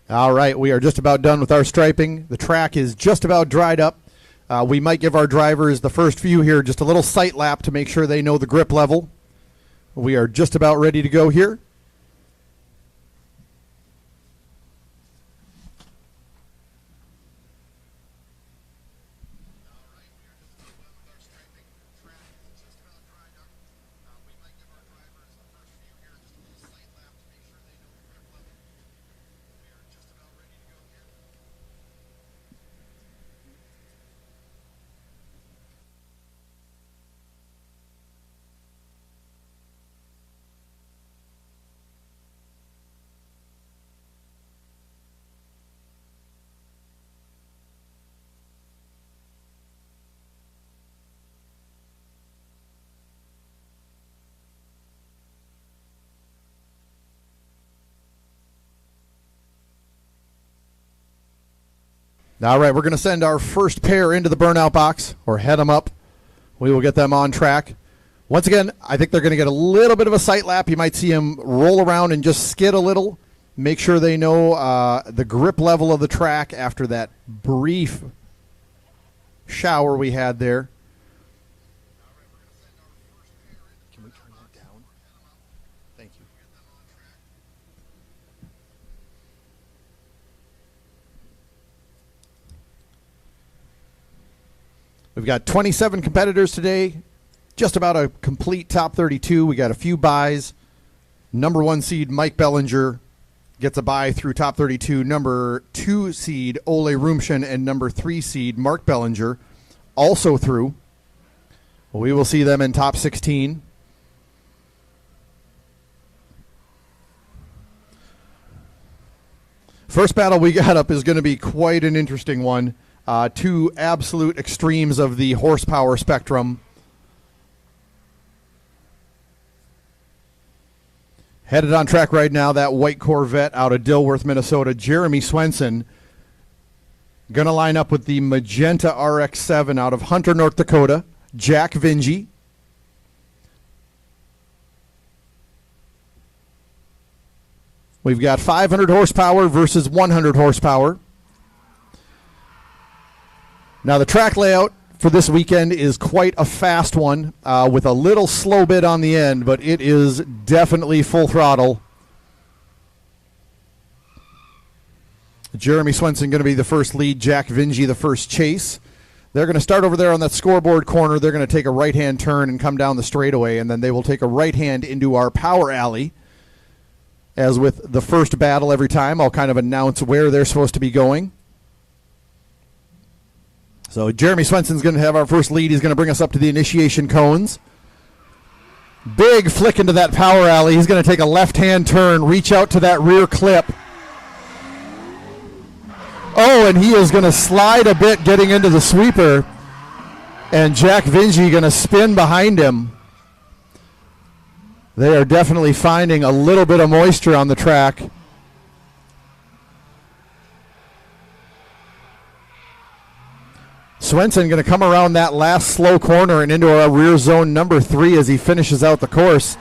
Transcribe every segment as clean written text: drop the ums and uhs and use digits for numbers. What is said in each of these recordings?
All right, we are just about done with our striping. The track is just about dried up. We might give our drivers the first few here just a little sight lap to make sure they know the grip level. We are just about ready to go here. All right, we're going to send our first pair into the burnout box, or head them up. We will get them on track. Once again, I think they're going to get a little bit of a sight lap. You might see them roll around and just skid a little. Make sure they know the grip level of the track after that brief shower we had there. Can we turn that down? Thank you. We've got 27 competitors today, just about a complete top 32. We got a few buys. Number 1 seed Mike Bellinger gets a bye through top 32. Number 2 seed Ole Rumshen and number 3 seed Mark Bellinger also through. We will see them in top 16. First battle we got up is going to be quite an interesting one. Two absolute extremes of the horsepower spectrum. Headed on track right now, that white Corvette out of Dilworth, Minnesota, Jeremy Swenson. Going to line up with the magenta RX-7 out of Hunter, North Dakota, Jack Vingy. We've got 500 horsepower versus 100 horsepower. Now, the track layout for this weekend is quite a fast one with a little slow bit on the end, but it is definitely full throttle. Jeremy Swenson going to be the first lead, Jack Vingy the first chase. They're going to start over there on that scoreboard corner. They're going to take a right-hand turn and come down the straightaway, and then they will take a right-hand into our power alley. As with the first battle every time, I'll kind of announce where they're supposed to be going. So Jeremy Swenson's going to have our first lead. He's going to bring us up to the initiation cones. Big flick into that power alley. He's going to take a left-hand turn, reach out to that rear clip. Oh, and he is going to slide a bit getting into the sweeper. And Jack Vingy going to spin behind him. They are definitely finding a little bit of moisture on the track. Swenson going to come around that last slow corner and into our rear zone number 3 as he finishes out the course.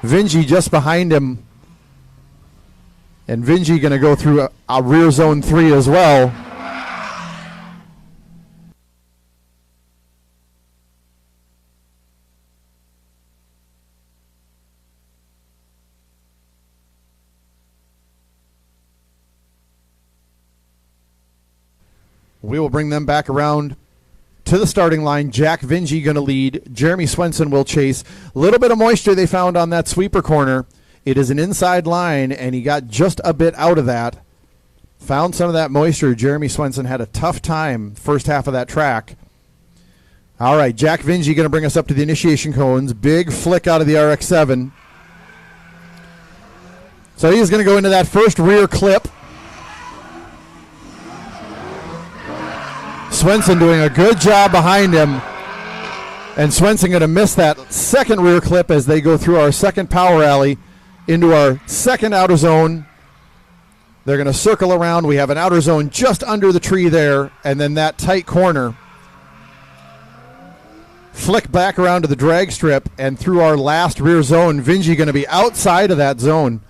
Vingy just behind him. And Vingy going to go through a rear zone 3 as well. We will bring them back around to the starting line. Jack Vingy going to lead. Jeremy Swenson will chase. A little bit of moisture they found on that sweeper corner. It is an inside line, and he got just a bit out of that. Found some of that moisture. Jeremy Swenson had a tough time first half of that track. All right, Jack Vingy going to bring us up to the initiation cones. Big flick out of the RX-7. So he's going to go into that first rear clip. Swenson doing a good job behind him. And Swenson going to miss that second rear clip as they go through our second power alley into our second outer zone. They're going to circle around. We have an outer zone just under the tree there, and then that tight corner. Flick back around to the drag strip and through our last rear zone. Vingy going to be outside of that zone.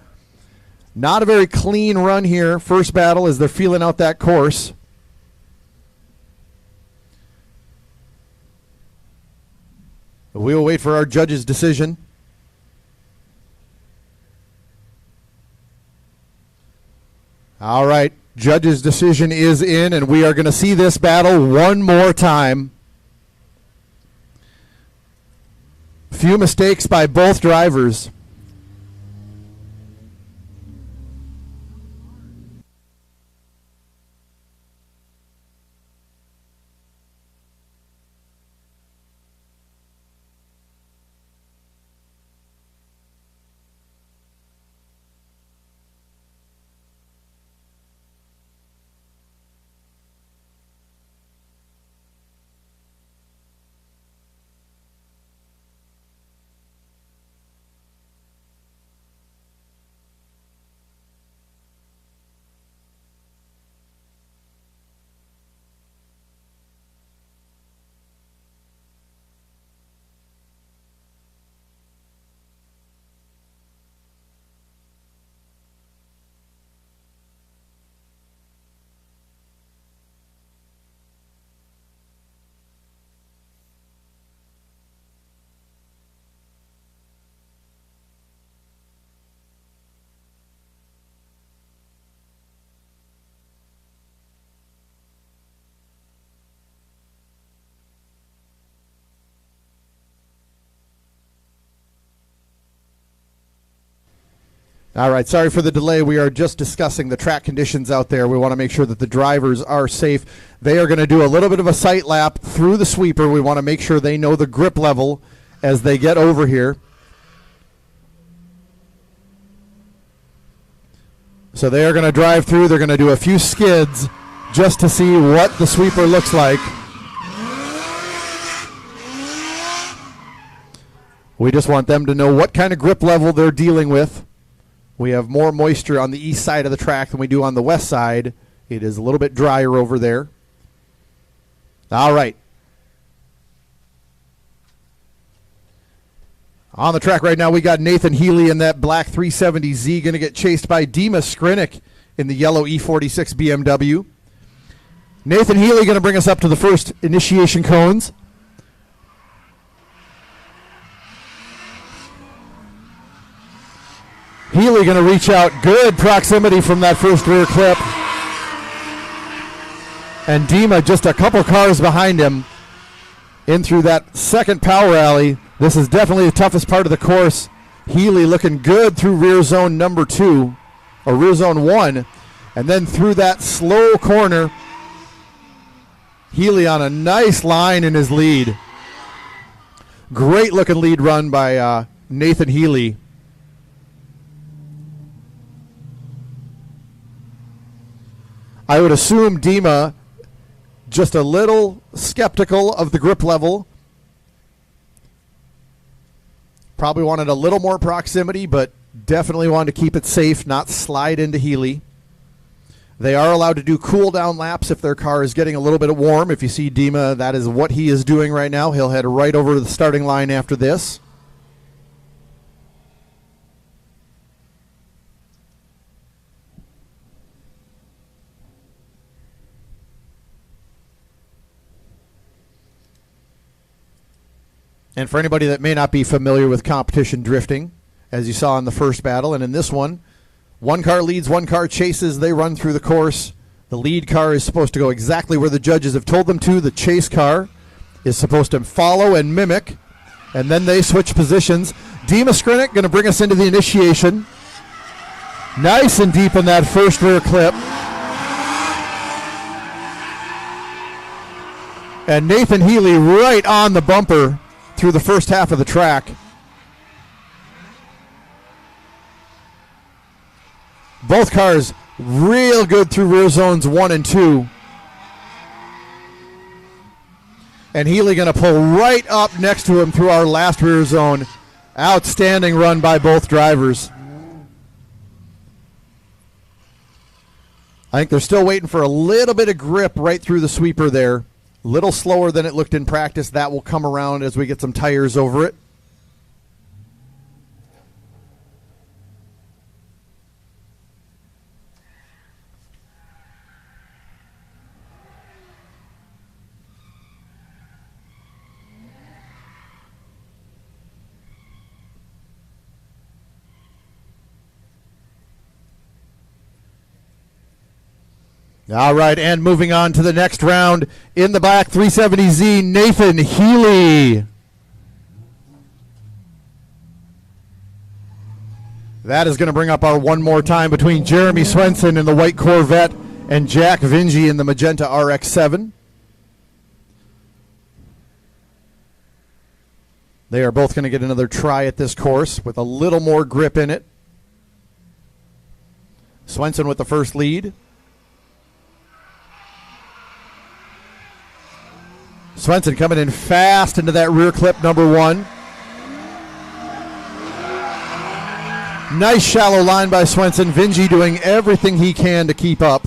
Not a very clean run here. First battle as they're feeling out that course. We will wait for our judge's decision. All right, judge's decision is in, and we are going to see this battle one more time. Few mistakes by both drivers. All right, sorry for the delay. We are just discussing the track conditions out there. We want to make sure that the drivers are safe. They are going to do a little bit of a sight lap through the sweeper. We want to make sure they know the grip level as they get over here. So they are going to drive through. They're going to do a few skids just to see what the sweeper looks like. We just want them to know what kind of grip level they're dealing with. We have more moisture on the east side of the track than we do on the west side. It is a little bit drier over there. All right. On the track right now, we got Nathan Healy in that black 370Z going to get chased by Dima Skrinick in the yellow E46 BMW. Nathan Healy going to bring us up to the first initiation cones. Healy going to reach out. Good proximity from that first rear clip. And Dima just a couple cars behind him in through that second power alley. This is definitely the toughest part of the course. Healy looking good through rear zone number 2, or rear zone 1. And then through that slow corner, Healy on a nice line in his lead. Great looking lead run by Nathan Healy. I would assume Dima just a little skeptical of the grip level. Probably wanted a little more proximity, but definitely wanted to keep it safe, not slide into Healy. They are allowed to do cool down laps if their car is getting a little bit warm. If you see Dima, that is what he is doing right now. He'll head right over to the starting line after this. And for anybody that may not be familiar with competition drifting, as you saw in the first battle and in this one car leads, one car chases, they run through the course. The lead car is supposed to go exactly where the judges have told them to. The chase car is supposed to follow and mimic, and then they switch positions. Dima Skrinick going to bring us into the initiation. Nice and deep in that first rear clip. And Nathan Healy right on the bumper through the first half of the track. Both cars real good through rear zones 1 and 2. And Healy going to pull right up next to him through our last rear zone. Outstanding run by both drivers. I think they're still waiting for a little bit of grip right through the sweeper there. A little slower than it looked in practice. That will come around as we get some tires over it. All right, and moving on to the next round, in the back, 370Z, Nathan Healy. That is going to bring up our one more time between Jeremy Swenson in the white Corvette and Jack Vingy in the magenta RX-7. They are both going to get another try at this course with a little more grip in it. Swenson with the first lead. Swenson coming in fast into that rear clip, number one. Nice shallow line by Swenson. Vingy doing everything he can to keep up.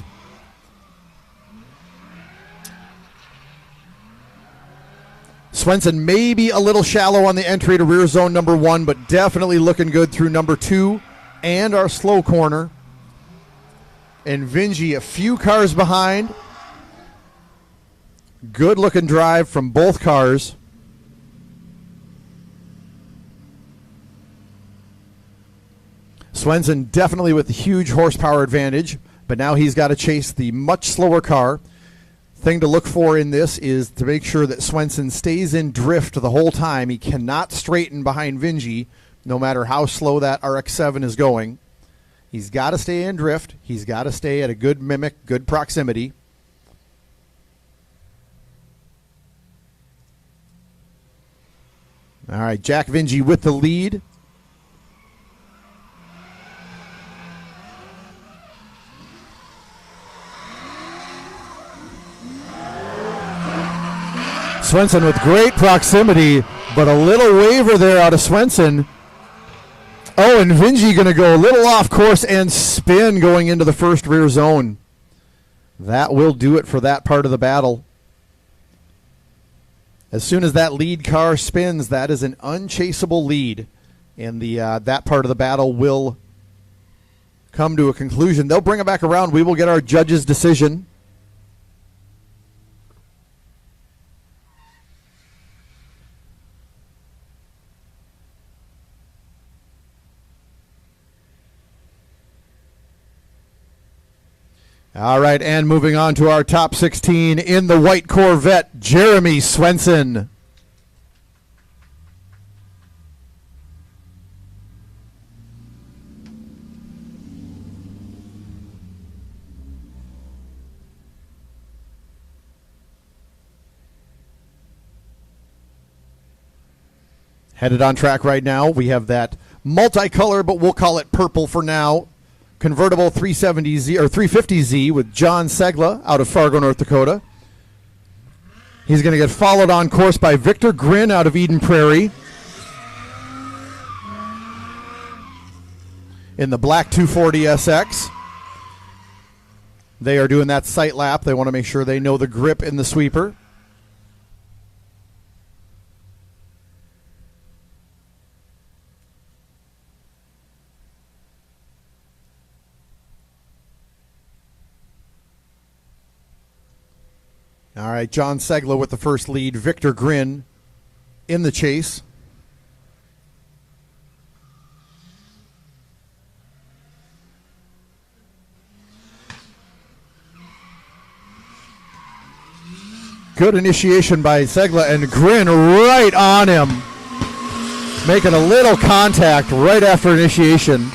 Swenson maybe a little shallow on the entry to rear zone number one, but definitely looking good through number two and our slow corner. And Vingy a few cars behind. Good looking drive from both cars. Swenson definitely with a huge horsepower advantage, but now he's got to chase the much slower car. Thing to look for in this is to make sure that Swenson stays in drift the whole time. He cannot straighten behind Vingy, no matter how slow that RX-7 is going. He's got to stay in drift. He's got to stay at a good mimic, good proximity. All right, Jack Vingy with the lead. Swenson with great proximity, but a little waver there out of Swenson. Oh, and Vingy going to go a little off course and spin going into the first rear zone. That will do it for that part of the battle. As soon as that lead car spins, that is an unchaseable lead, and that part of the battle will come to a conclusion. They'll bring it back around. We will get our judge's decision. All right, and moving on to our top 16 in the white Corvette, Jeremy Swenson. Headed on track right now. We have that multicolor, but we'll call it purple for now, convertible 370Z or 350Z with John Segla out of Fargo, North Dakota. He's going to get followed on course by Victor Grin out of Eden Prairie in the black 240 SX. They are doing that sight lap. They want to make sure they know the grip in the sweeper. All right, John Segla with the first lead. Victor Grin in the chase. Good initiation by Segla, and Grin right on him. Making a little contact right after initiation.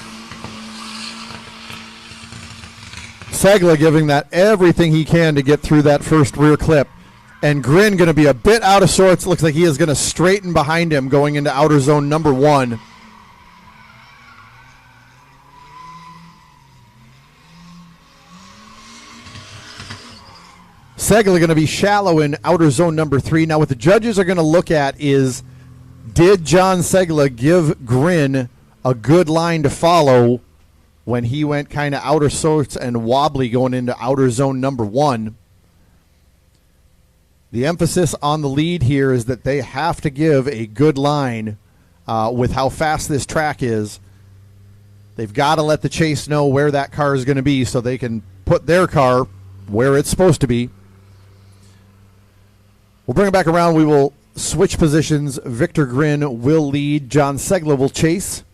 Segla giving that everything he can to get through that first rear clip. And Grin going to be a bit out of sorts. Looks like he is going to straighten behind him going into outer zone number one. Segla going to be shallow in outer zone number three. Now what the judges are going to look at is, did John Segla give Grin a good line to follow when he went kind of outer sorts and wobbly going into outer zone number one? The emphasis on the lead here is that they have to give a good line with how fast this track is. They've got to let the chase know where that car is going to be so they can put their car where it's supposed to be. We'll bring it back around. We will switch positions. Victor Grin will lead. John Segla will chase.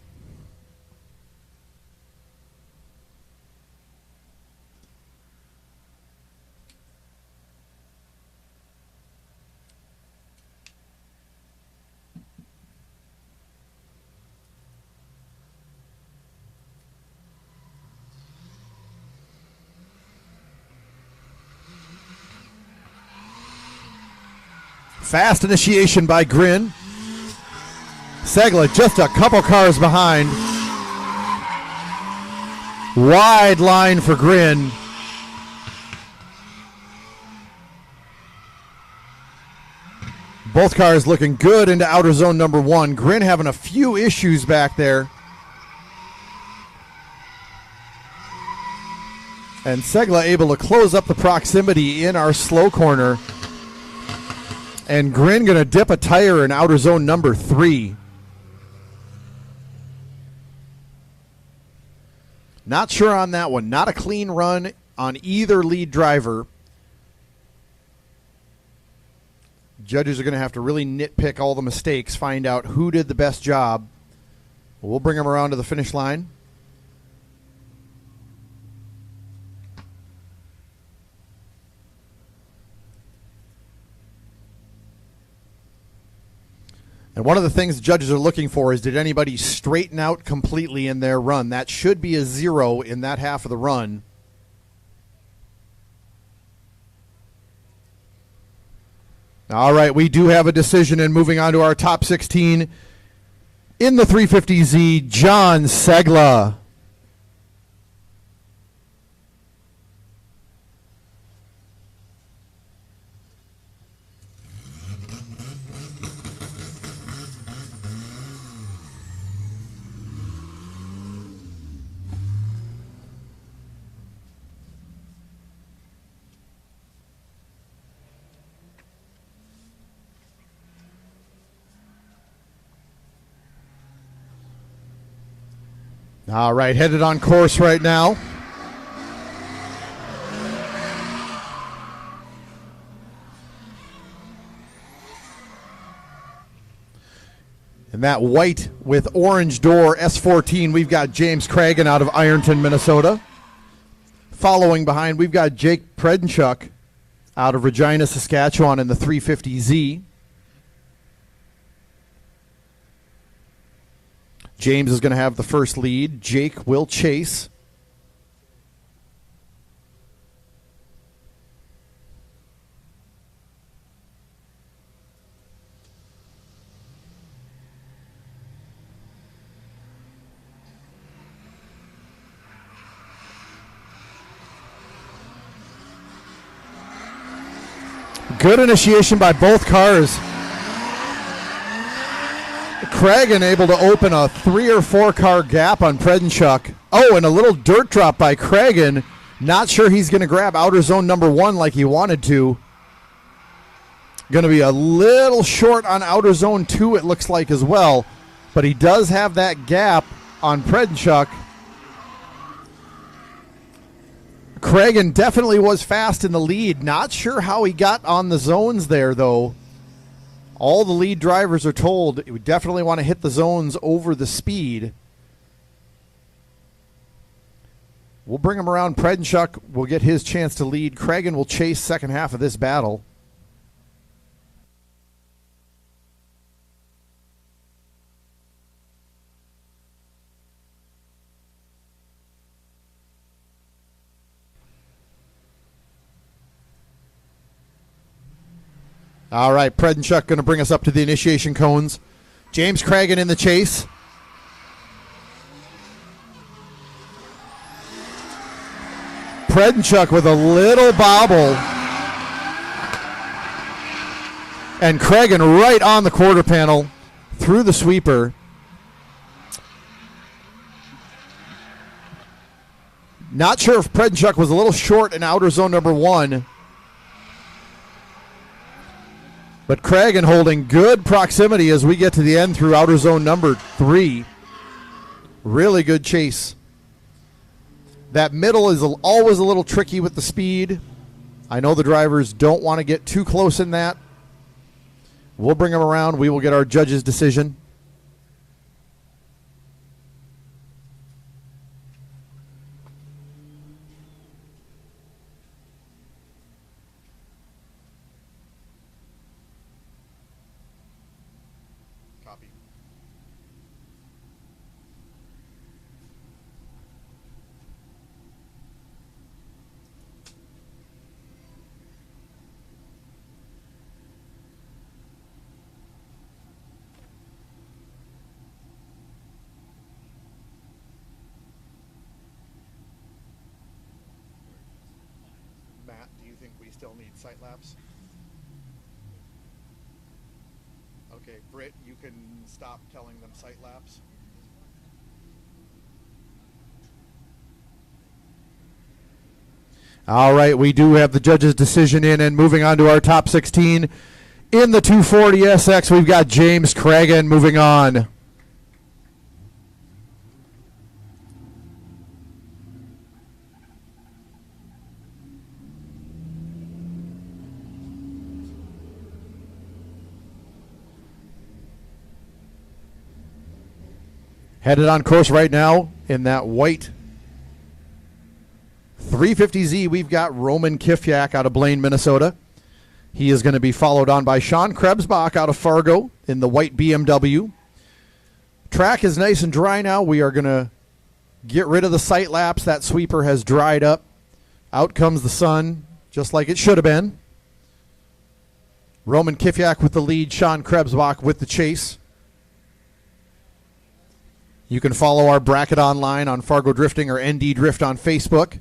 Fast initiation by Grin. Segla just a couple cars behind. Wide line for Grin. Both cars looking good into outer zone number 1. Grin having a few issues back there. And Segla able to close up the proximity in our slow corner. And Grin going to dip a tire in outer zone number 3. Not sure on that one. Not a clean run on either lead driver. Judges are going to have to really nitpick all the mistakes, find out who did the best job. We'll bring them around to the finish line. And one of the things the judges are looking for is, did anybody straighten out completely in their run? That should be a 0 in that half of the run. All right, we do have a decision, and moving on to our top 16 in the 350Z, John Segla. All right, headed on course right now. And that white with orange door S14, we've got James Cragen out of Ironton, Minnesota. Following behind, we've got Jake Predenchuk out of Regina, Saskatchewan in the 350Z. James is going to have the first lead. Jake will chase. Good initiation by both cars. Cragen able to open a 3 or 4 car gap on Predenchuk. Oh, and a little dirt drop by Cragen. Not sure he's going to grab outer zone number 1 like he wanted to. Going to be a little short on outer zone 2, it looks like, as well. But he does have that gap on Predenchuk. Cragen definitely was fast in the lead. Not sure how he got on the zones there, though. All the lead drivers are told we definitely want to hit the zones over the speed. We'll bring him around. Predenchuk will get his chance to lead. Cragen will chase second half of this battle. All right, Predenchuk going to bring us up to the initiation cones. James Cragen in the chase. Predenchuk with a little bobble. And Cragen right on the quarter panel through the sweeper. Not sure if Predenchuk was a little short in outer zone number 1. But Cragen holding good proximity as we get to the end through outer zone number 3. Really good chase. That middle is always a little tricky with the speed. I know the drivers don't want to get too close in that. We'll bring them around. We will get our judge's decision. still need sight laps? Okay, Britt, you can stop telling them sight laps. All right, we do have the judge's decision in, and moving on to our top 16. In the 240 SX, we've got James Cragen moving on. Headed on course right now in that white 350Z, we've got Roman Kifyak out of Blaine, Minnesota. He is going to be followed on by Sean Krebsbach out of Fargo in the white BMW. Track is nice and dry now. We are going to get rid of the sight laps. That sweeper has dried up. Out comes the sun, just like it should have been. Roman Kifyak with the lead, Sean Krebsbach with the chase. You can follow our bracket online on Fargo Drifting or ND Drift on Facebook.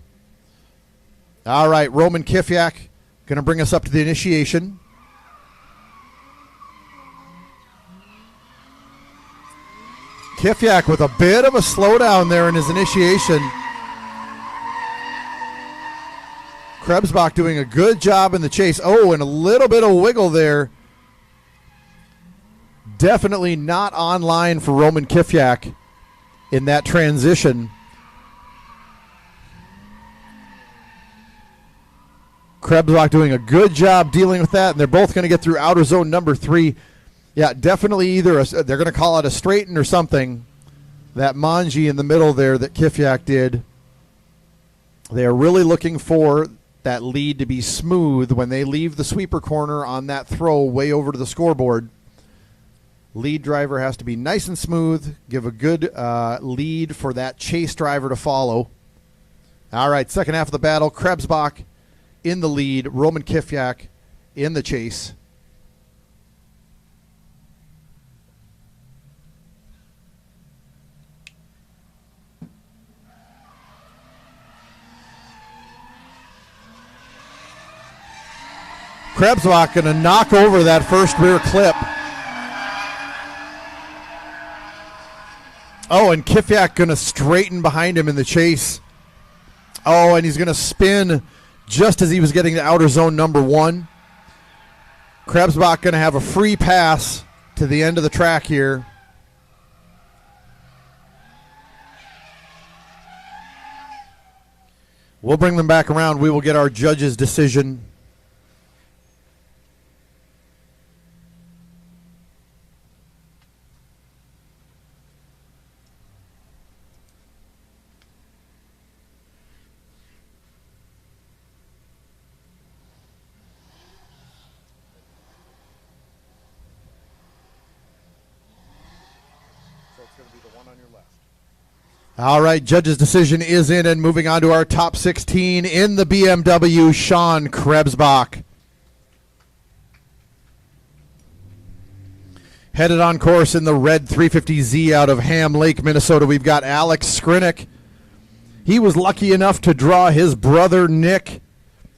All right, Roman Kifyak going to bring us up to the initiation. Kifyak with a bit of a slowdown there in his initiation. Krebsbach doing a good job in the chase. Oh, and a little bit of wiggle there. Definitely not online for Roman Kifyak in that transition. Krebsbach doing a good job dealing with that, and they're both going to get through outer zone number 3. Yeah, definitely either they're going to call it a straighten or something. That manji in the middle there that Kifyak did. They are really looking for that lead to be smooth when they leave the sweeper corner on that throw way over to the scoreboard. Lead driver has to be nice and smooth, give a good lead for that chase driver to follow. All right, second half of the battle, Krebsbach in the lead, Roman Kifyak in the chase. Krebsbach going to knock over that first rear clip. Oh, and Kifyak going to straighten behind him in the chase. Oh, and he's going to spin just as he was getting to outer zone number 1. Krebsbach going to have a free pass to the end of the track here. We'll bring them back around. We will get our judge's decision. All right, judge's decision is in, and moving on to our top 16 in the BMW, Sean Krebsbach. Headed on course in the red 350Z out of Ham Lake, Minnesota, we've got Alex Skrinick. He was lucky enough to draw his brother Nick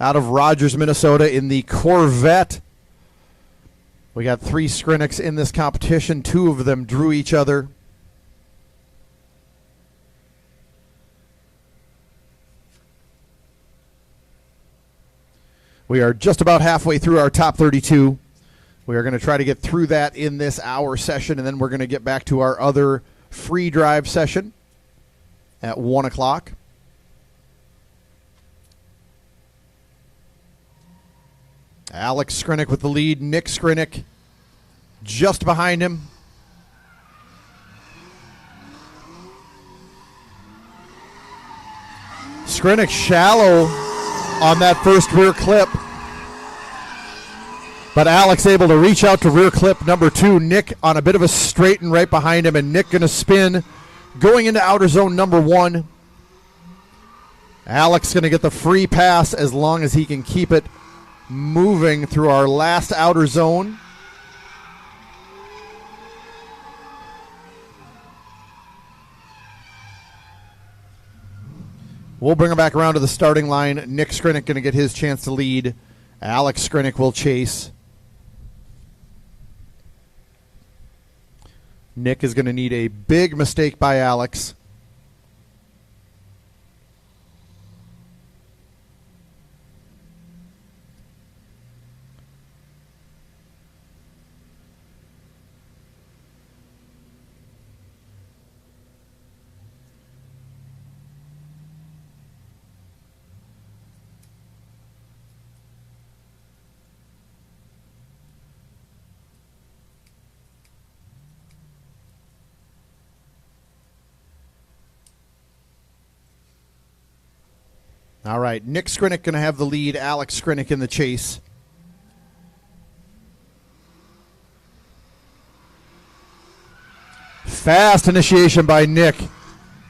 out of Rogers, Minnesota in the Corvette. We got 3 Skrinicks in this competition. 2 of them drew each other. We are just about halfway through our top 32. We are going to try to get through that in this hour session, and then we're going to get back to our other free drive session at 1 o'clock. Alex Skrinick with the lead. Nick Skrinick just behind him. Skrinick shallow on that first rear clip, but Alex able to reach out to rear clip number 2. Nick on a bit of a straighten right behind him, and Nick going to spin going into outer zone number 1. Alex going to get the free pass as long as he can keep it moving through our last outer zone. We'll bring him back around to the starting line. Nick Skrinick going to get his chance to lead Alex Skrinick will chase. Nick is going to need a big mistake by Alex. All right, Nick Skrinick going to have the lead. Alex Skrinick in the chase. Fast initiation by Nick,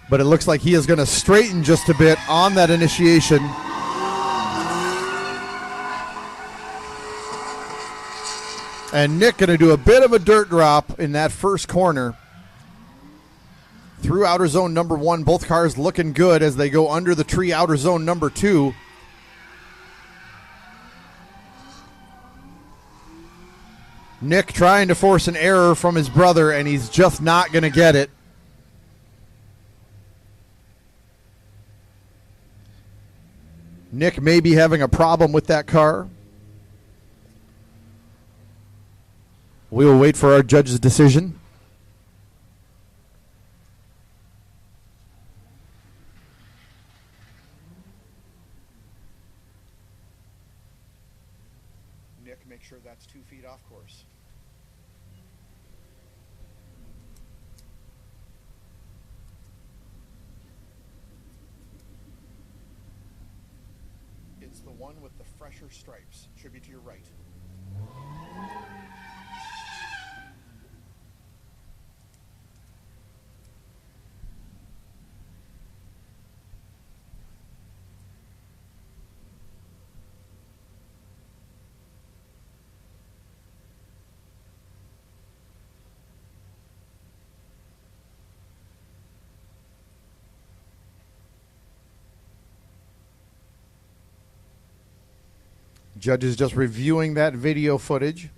but it looks like he is going to straighten just a bit on that initiation. And Nick going to do a bit of a dirt drop in that first corner. Through outer zone number 1, both cars looking good as they go under the tree, outer zone number 2. Nick trying to force an error from his brother, and he's just not going to get it. Nick may be having a problem with that car. We will wait for our judge's decision. Nick, make sure that's 2 feet off course. It's the one with the fresher stripes. Should be to your right. Judge is just reviewing that video footage.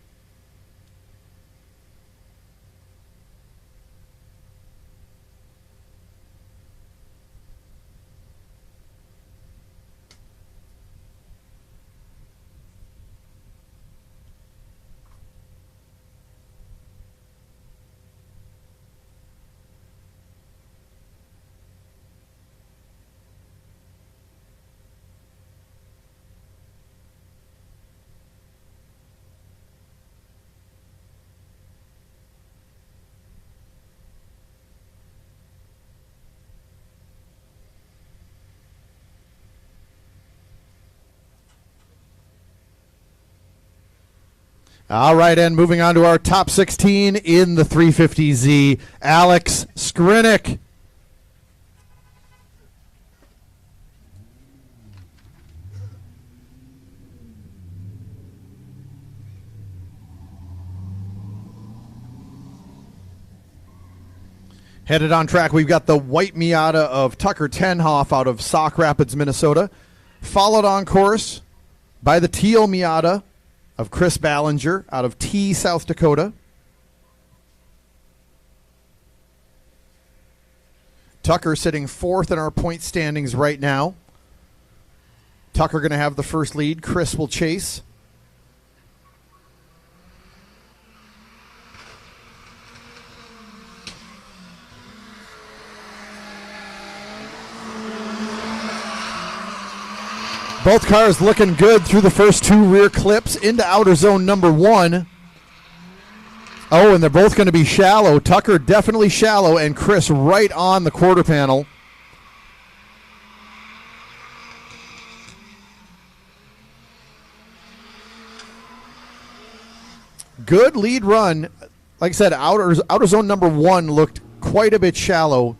All right, and moving on to our top 16 in the 350Z, Alex Skrinick. Headed on track, we've got the white Miata of Tucker Tenhoff out of Sauk Rapids, Minnesota, followed on course by the teal Miata of Chris Ballinger out of T, South Dakota. Tucker sitting 4th in our point standings right now. Tucker going to have the first lead. Chris will chase. Both cars looking good through the first 2 rear clips into outer zone number 1. Oh, and they're both going to be shallow. Tucker definitely shallow, and Chris right on the quarter panel. Good lead run. Like I said, outer zone number 1 looked quite a bit shallow.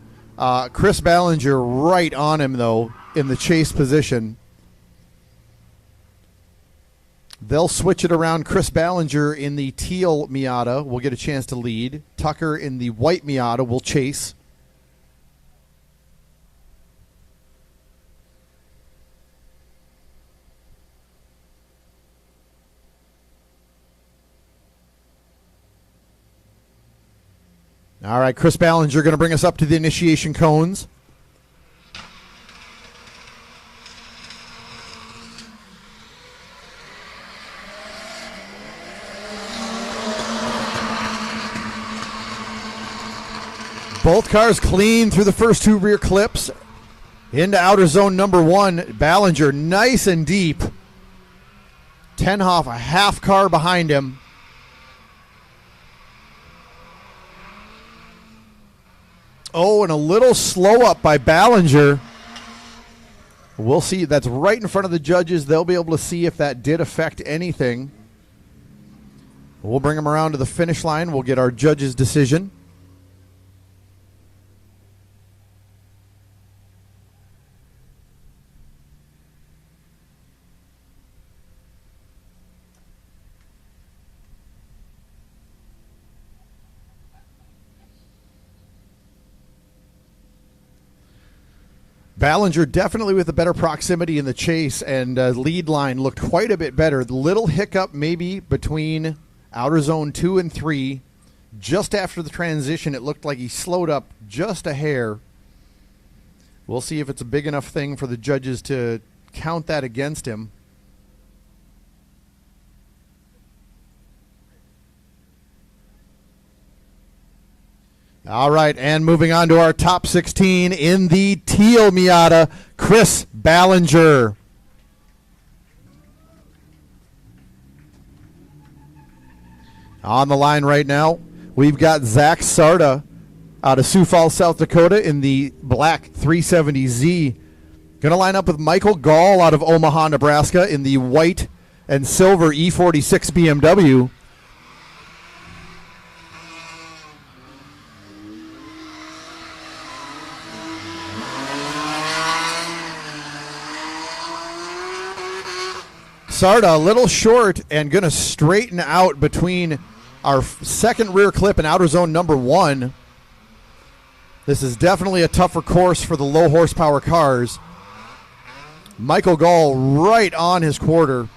Chris Ballinger right on him, though, in the chase position. They'll switch it around. Chris Ballinger in the teal Miata will get a chance to lead. Tucker in the white Miata will chase. All right, Chris Ballinger going to bring us up to the initiation cones. Both cars clean through the first two rear clips. Into outer zone number 1. Ballinger nice and deep. Tenhoff a half car behind him. Oh, and a little slow up by Ballinger. We'll see. That's right in front of the judges. They'll be able to see if that did affect anything. We'll bring him around to the finish line. We'll get our judges' decision. Ballinger definitely with a better proximity in the chase, and lead line looked quite a bit better. The little hiccup maybe between outer zone 2 and 3. Just after the transition, it looked like he slowed up just a hair. We'll see if it's a big enough thing for the judges to count that against him. All right, and moving on to our top 16 in the teal Miata, Chris Ballinger. On the line right now, we've got Zach Sarda out of Sioux Falls, South Dakota in the black 370Z. Going to line up with Michael Gall out of Omaha, Nebraska in the white and silver E46 BMW. Sarda a little short and going to straighten out between our second rear clip and outer zone number 1. This is definitely a tougher course for the low horsepower cars. Michael Gall right on his quarter.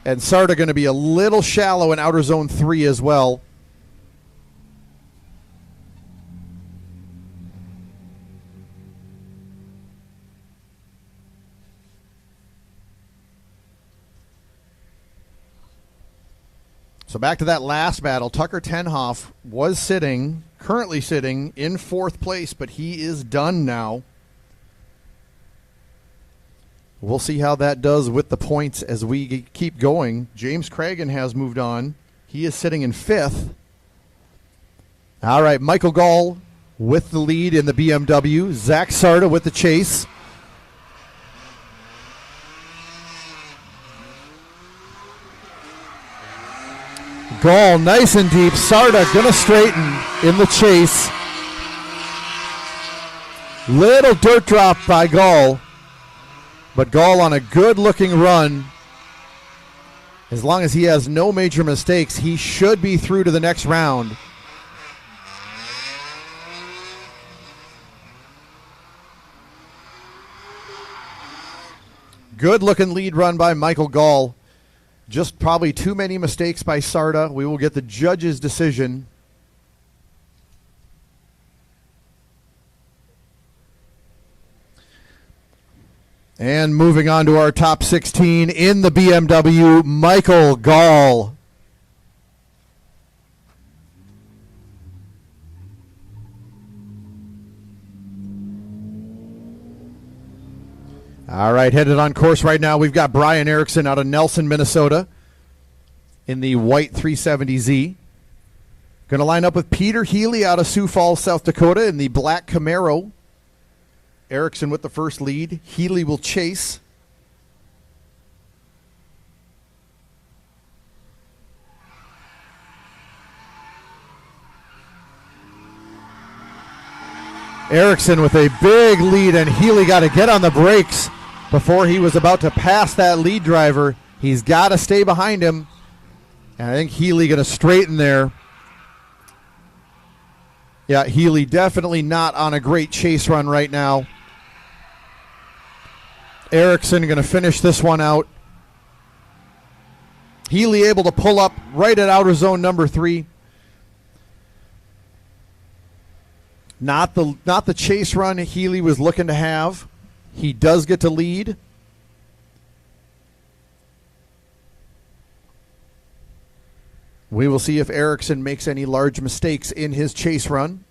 And Sarda going to be a little shallow in outer zone 3 as well. So back to that last battle. Tucker Tenhoff was currently sitting in 4th place, but he is done now. We'll see how that does with the points as we keep going. James Cragen has moved on. He is sitting in 5th. All right, Michael Gall with the lead in the BMW. Zach Sarda with the chase. Gall nice and deep. Sarda gonna straighten in the chase. Little dirt drop by Gall, but Gall on a good looking run. As long as he has no major mistakes, he should be through to the next round. Good looking lead run by Michael Gall. Just probably too many mistakes by Sarda. We will get the judge's decision. And moving on to our top 16 in the BMW, Michael Gall. All right, headed on course right now. We've got Brian Erickson out of Nelson, Minnesota in the white 370Z. Going to line up with Peter Healy out of Sioux Falls, South Dakota in the black Camaro. Erickson with the first lead. Healy will chase. Erickson with a big lead, and Healy got to get on the brakes before he was about to pass that lead driver. He's got to stay behind him. And I think Healy going to straighten there. Yeah, Healy definitely not on a great chase run right now. Erickson going to finish this one out. Healy able to pull up right at outer zone number 3. Not the chase run Healy was looking to have. He does get to lead. We will see if Erickson makes any large mistakes in his chase run.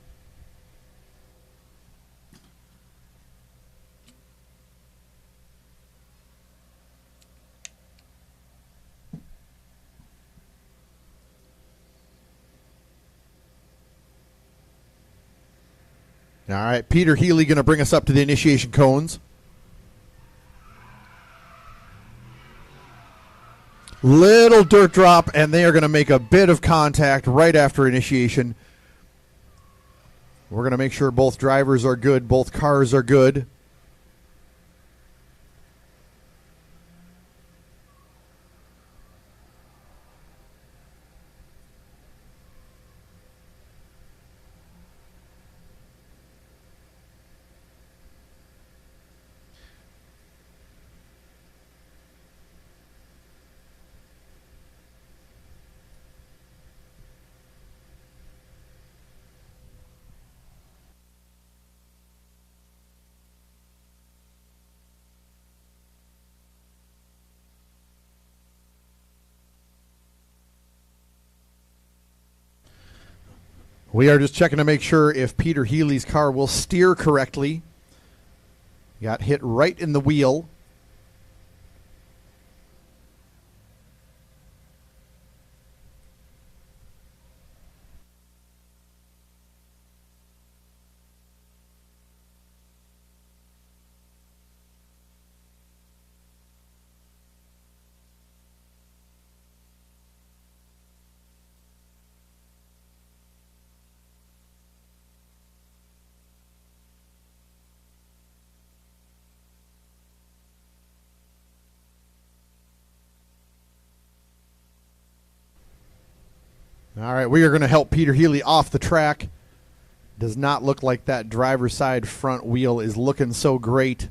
All right, Peter Healy going to bring us up to the initiation cones. Little dirt drop, and they are going to make a bit of contact right after initiation. We're going to make sure both drivers are good, both cars are good. We are just checking to make sure if Peter Healy's car will steer correctly. Got hit right in the wheel. All right, we are going to help Peter Healy off the track. Does not look like that driver's side front wheel is looking so great.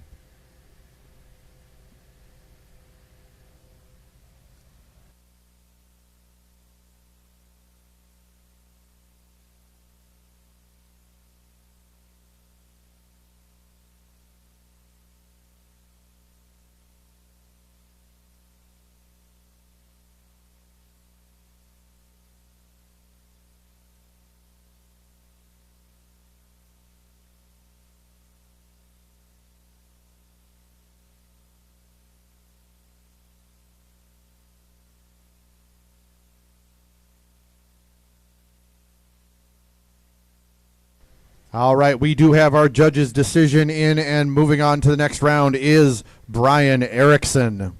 All right, we do have our judge's decision in, and moving on to the next round is Brian Erickson.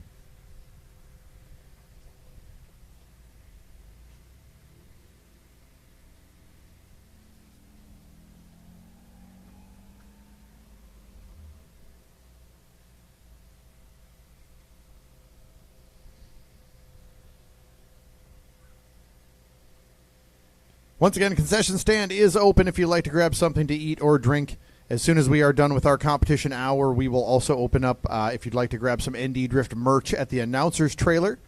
Once again, concession stand is open if you'd like to grab something to eat or drink. As soon as we are done with our competition hour, we will also open up if you'd like to grab some ND Drift merch at the announcer's trailer.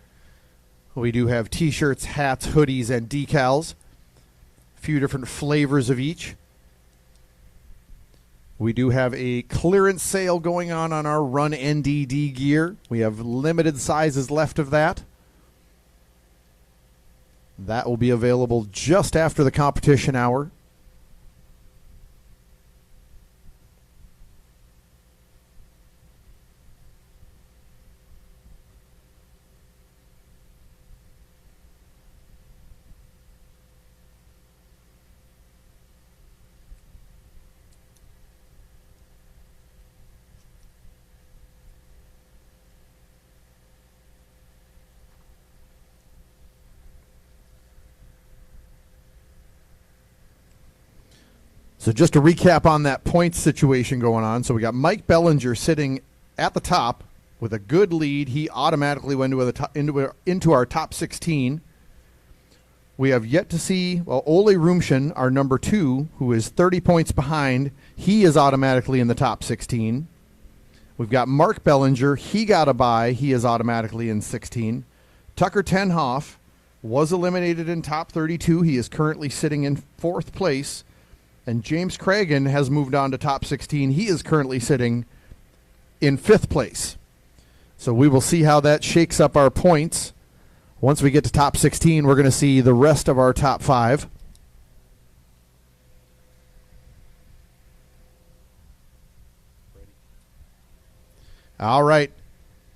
We do have t-shirts, hats, hoodies, and decals. A few different flavors of each. We do have a clearance sale going on our Run NDD gear. We have limited sizes left of that. That will be available just after the competition hour. So just to recap on that points situation going on. So we got Mike Bellinger sitting at the top with a good lead. He automatically went into our top 16. We have yet to see, well, Ole Rumshin, our number 2, who is 30 points behind. He is automatically in the top 16. We've got Mark Bellinger. He got a bye. He is automatically in 16. Tucker Tenhoff was eliminated in top 32. He is currently sitting in 4th place. And James Cragen has moved on to top 16. He is currently sitting in 5th place. So we will see how that shakes up our points. Once we get to top 16, we're going to see the rest of our top 5. All right.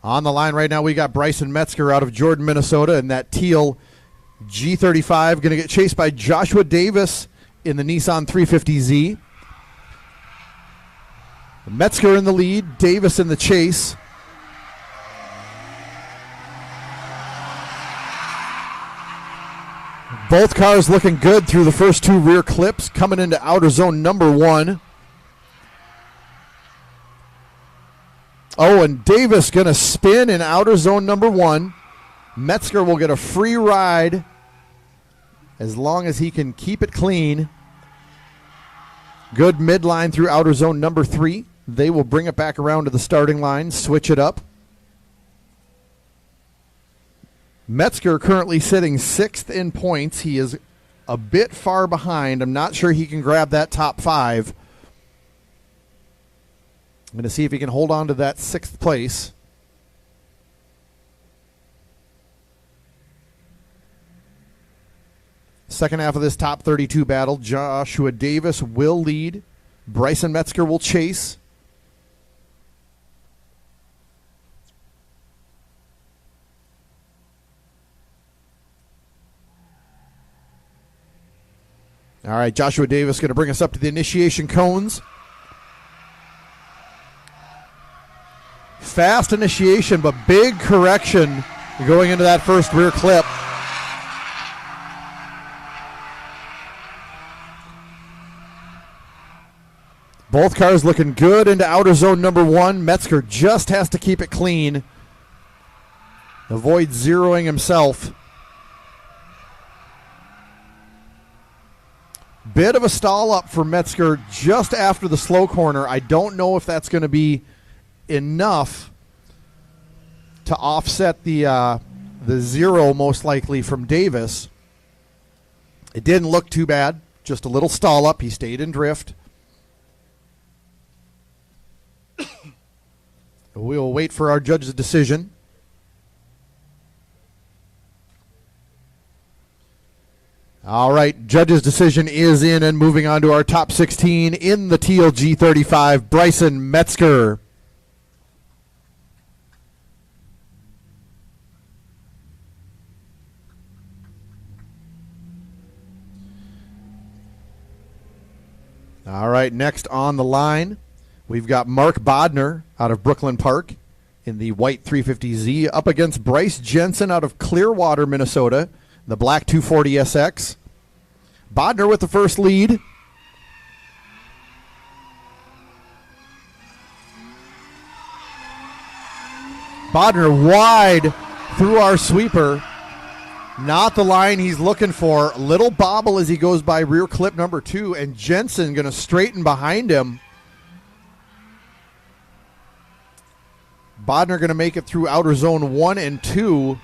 On the line right now, we got Bryson Metzger out of Jordan, Minnesota, and that teal G35 going to get chased by Joshua Davis in the Nissan 350Z. Metzger in the lead, Davis in the chase. Both cars looking good through the first 2 rear clips, coming into outer zone number 1. Oh, and Davis going to spin in outer zone number 1. Metzger will get a free ride as long as he can keep it clean. Good midline through outer zone number 3. They will bring it back around to the starting line, switch it up. Metzger currently sitting 6th in points. He is a bit far behind. I'm not sure he can grab that top 5. I'm going to see if he can hold on to that 6th place. Second half of this top 32 battle, Joshua Davis will lead. Bryson Metzger will chase. All right, Joshua Davis going to bring us up to the initiation cones. Fast initiation, but big correction going into that first rear clip. Both cars looking good into outer zone number 1. Metzger just has to keep it clean. Avoid zeroing himself. Bit of a stall up for Metzger just after the slow corner. I don't know if that's going to be enough to offset the zero, most likely, from Davis. It didn't look too bad. Just a little stall up. He stayed in drift. We'll wait for our judge's decision. All right, judge's decision is in, and moving on to our top 16 in the teal G35, Bryson Metzger. All right, next on the line, we've got Mark Bodner out of Brooklyn Park in the white 350Z up against Bryce Jensen out of Clearwater, Minnesota, the black 240SX. Bodner with the first lead. Bodner wide through our sweeper. Not the line he's looking for. Little bobble as he goes by rear clip number 2, and Jensen going to straighten behind him. Bodner going to make it through outer zone 1 and 2.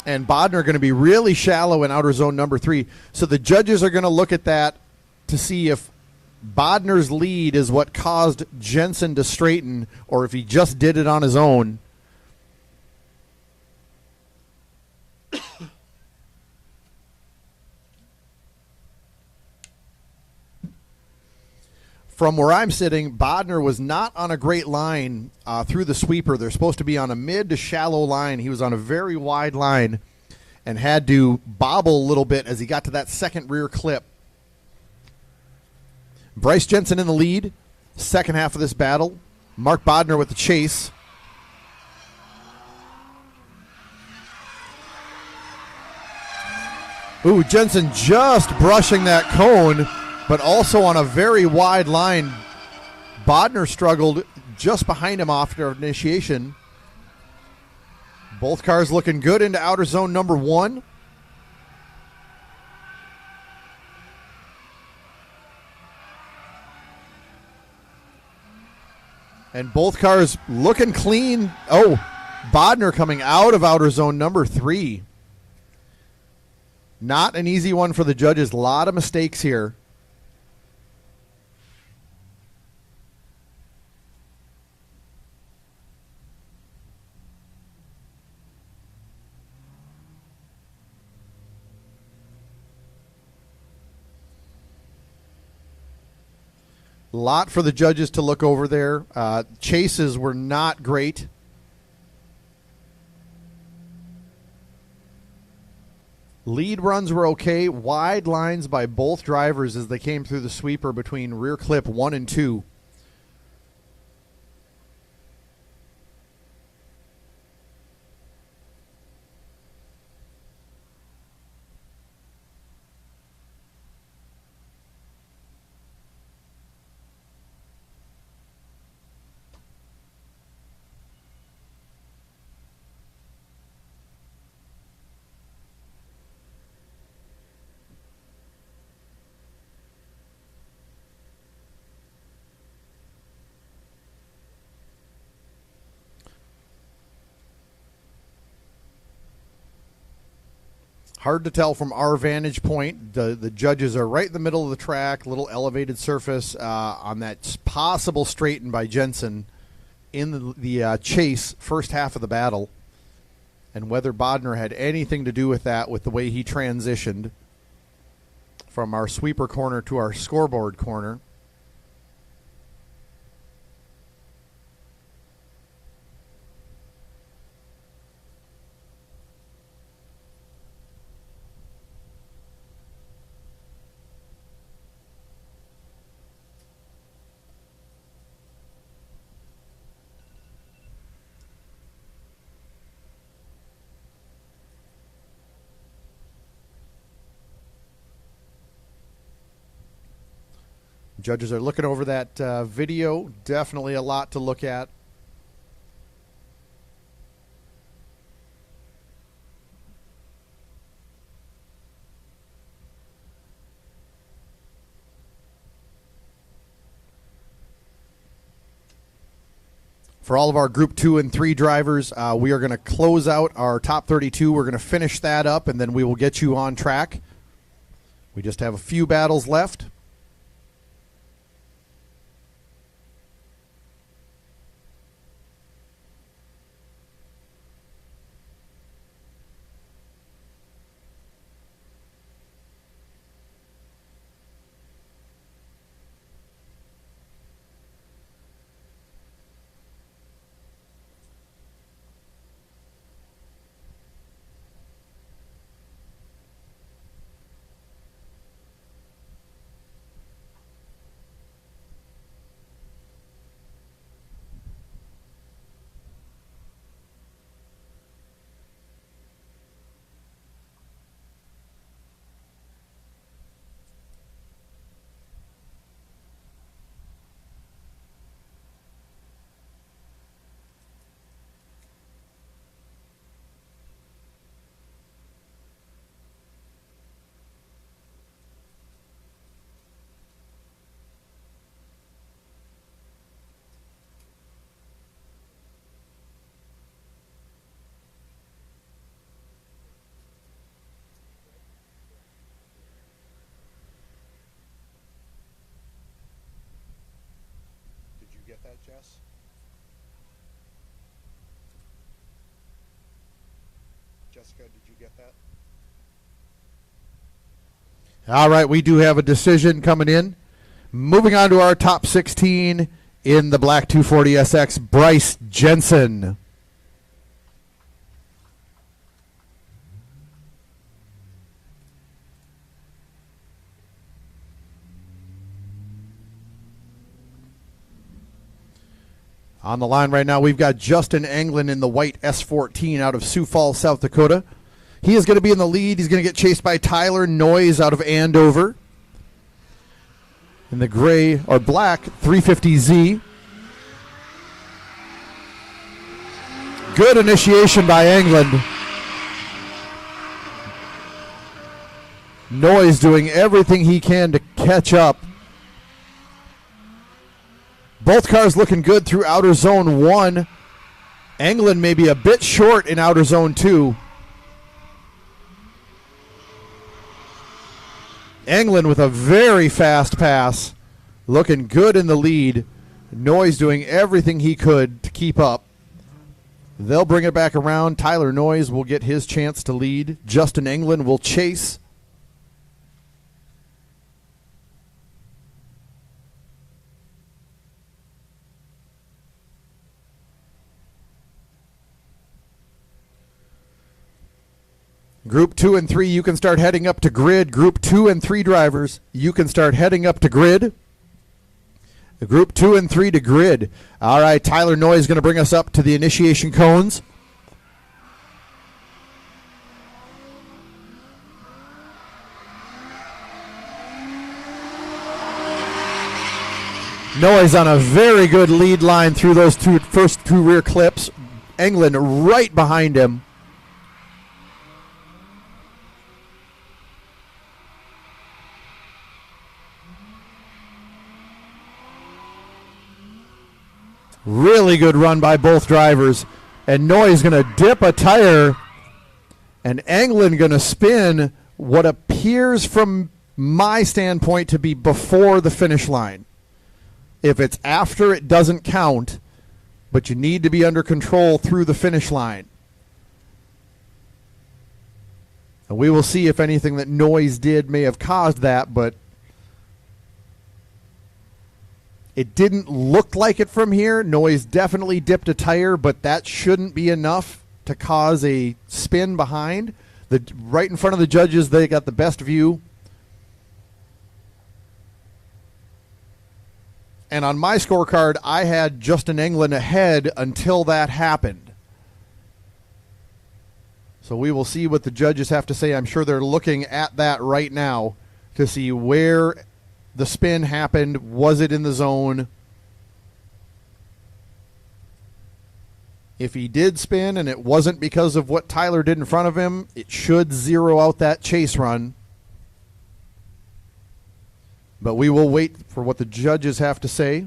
And Bodner going to be really shallow in outer zone number 3. So the judges are going to look at that to see if Bodner's lead is what caused Jensen to straighten, or if he just did it on his own. From where I'm sitting, Bodner was not on a great line through the sweeper. They're supposed to be on a mid to shallow line. He was on a very wide line and had to bobble a little bit as he got to that second rear clip. Bryce Jensen in the lead, second half of this battle. Mark Bodner with the chase. Ooh, Jensen just brushing that cone, but also on a very wide line. Bodner struggled just behind him after initiation. Both cars looking good into outer zone number 1. And both cars looking clean. Oh, Bodner coming out of outer zone number 3. Not an easy one for the judges. A lot of mistakes here. A lot for the judges to look over there. Chases were not great. Lead runs were okay. Wide lines by both drivers as they came through the sweeper between rear clip 1 and 2. Hard to tell from our vantage point. The judges are right in the middle of the track, little elevated surface on that possible straighten by Jensen in the chase first half of the battle. And whether Bodner had anything to do with that, with the way he transitioned from our sweeper corner to our scoreboard corner. Judges are looking over that video. Definitely a lot to look at. For all of our Group 2 and 3 drivers, we are going to close out our top 32. We're going to finish that up, and then we will get you on track. We just have a few battles left. Get that, Jess? Jessica, did you get that? All right, we do have a decision coming in. Moving on to our top 16 in the black 240SX, Bryce Jensen. On the line right now, we've got Justin Anglin in the white S14 out of Sioux Falls, South Dakota. He is going to be in the lead. He's going to get chased by Tyler Noyes out of Andover in the gray or black 350Z. Good initiation by Anglin. Noyes doing everything he can to catch up. Both cars looking good through outer zone 1. Anglin may be a bit short in outer zone 2. Englund with a very fast pass, looking good in the lead. Noyes doing everything he could to keep up. They'll bring it back around. Tyler Noyes will get his chance to lead. Justin Englund will chase. Group 2 and 3, you can start heading up to grid. Group 2 and 3 drivers, you can start heading up to grid. Group 2 and 3 to grid. All right, Tyler Noyes is going to bring us up to the initiation cones. Noyes on a very good lead line through those first two rear clips. Englund right behind him. Really good run by both drivers. And Noyes going to dip a tire. And Englund going to spin what appears from my standpoint to be before the finish line. If it's after, it doesn't count. But you need to be under control through the finish line. And we will see if anything that Noyes did may have caused that, but it didn't look like it from here. Noyes definitely dipped a tire, but that shouldn't be enough to cause a spin behind. Right in front of the judges, they got the best view. And on my scorecard, I had Justin Englund ahead until that happened. So we will see what the judges have to say. I'm sure they're looking at that right now to see where the spin happened. Was it in the zone? If he did spin and it wasn't because of what Tyler did in front of him, it should zero out that chase run. But we will wait for what the judges have to say.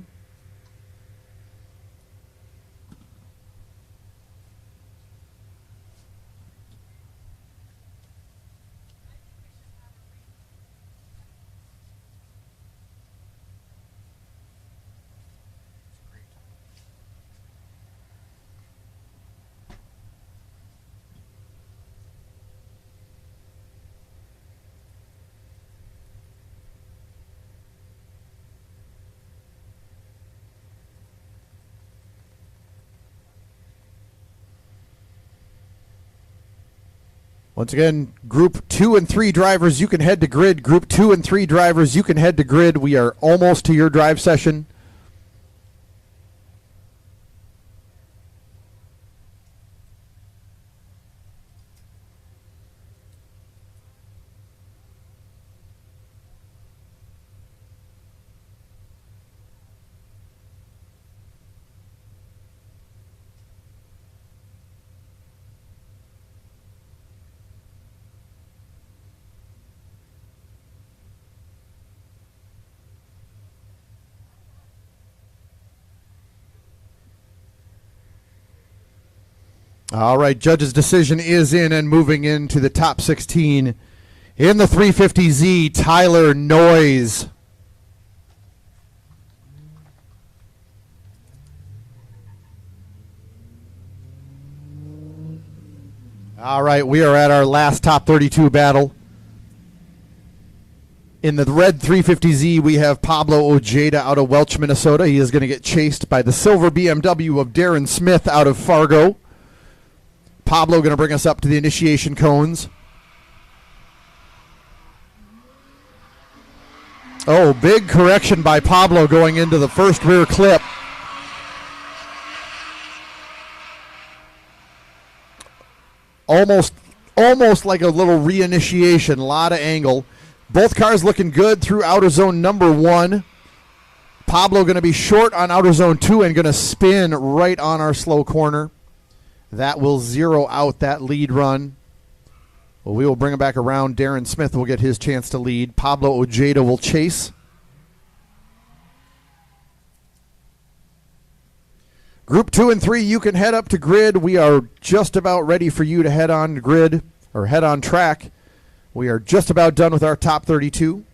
Once again, Group 2 and 3 drivers, you can head to grid. Group 2 and 3 drivers, you can head to grid. We are almost to your drive session. All right, judge's decision is in, and moving into the top 16 in the 350Z, Tyler Noyes. All right, we are at our last top 32 battle. In the red 350Z, we have Pablo Ojeda out of Welch, Minnesota. He is going to get chased by the silver BMW of Darren Smith out of Fargo. Pablo going to bring us up to the initiation cones. Oh, big correction by Pablo going into the first rear clip. Almost like a little reinitiation, a lot of angle. Both cars looking good through outer zone number 1. Pablo going to be short on outer zone 2 and going to spin right on our slow corner. That will zero out that lead run. Well, we will bring him back around. Darren Smith will get his chance to lead. Pablo Ojeda will chase. Group 2 and 3, you can head up to grid. We are just about ready for you to head on grid or head on track. We are just about done with our top 32.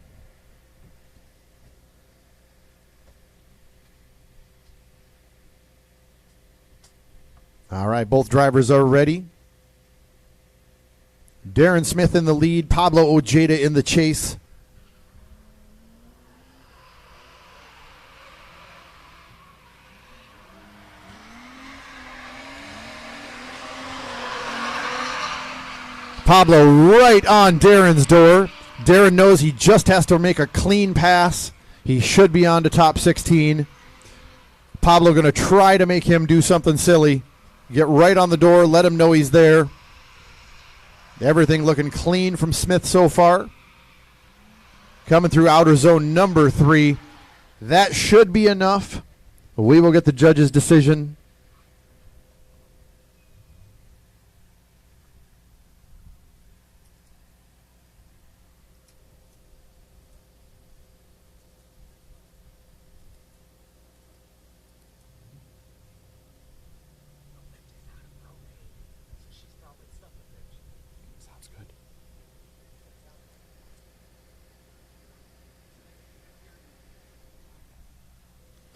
All right, both drivers are ready. Darren Smith in the lead, Pablo Ojeda in the chase. Pablo right on Darren's door. Darren knows he just has to make a clean pass. He should be on to top 16. Pablo going to try to make him do something silly. Get right on the door, let him know he's there. Everything looking clean from Smith so far. Coming through outer zone number 3. That should be enough. We will get the judge's decision.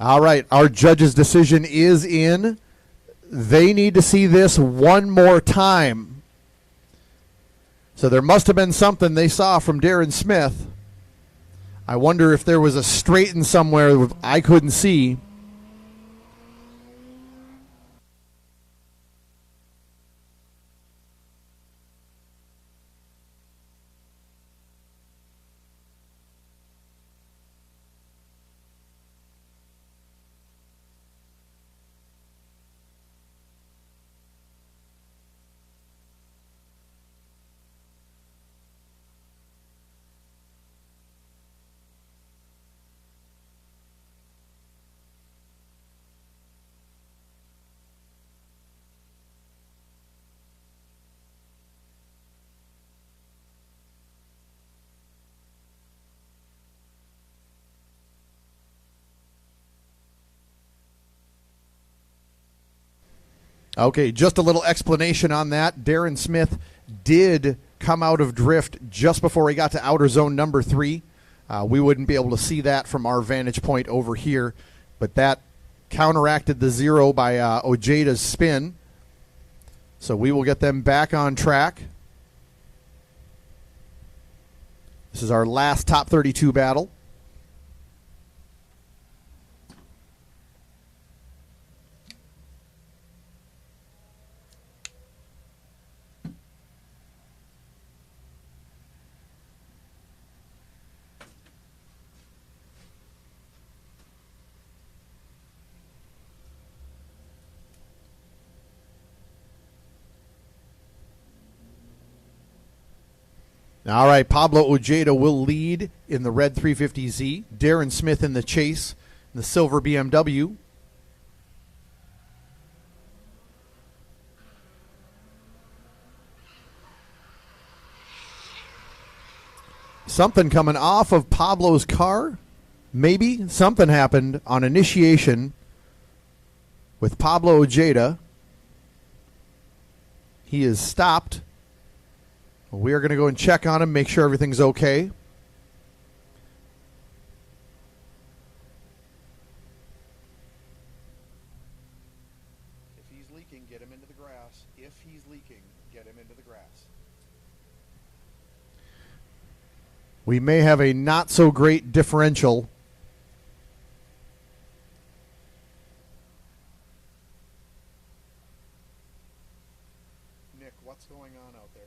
All right, our judge's decision is in. They need to see this one more time. So there must have been something they saw from Darren Smith. I wonder if there was a straighten somewhere I couldn't see. Okay, just a little explanation on that. Darren Smith did come out of drift just before he got to outer zone number 3. We wouldn't be able to see that from our vantage point over here, but that counteracted the 0 by Ojeda's spin. So we will get them back on track. This is our last top 32 battle. All right, Pablo Ojeda will lead in the red 350Z. Darren Smith in the chase in the silver BMW. Something coming off of Pablo's car. Maybe something happened on initiation with Pablo Ojeda. He is stopped. We are going to go and check on him, make sure everything's okay. If he's leaking, get him into the grass. If he's leaking, get him into the grass. We may have a not so great differential. Nick, what's going on out there?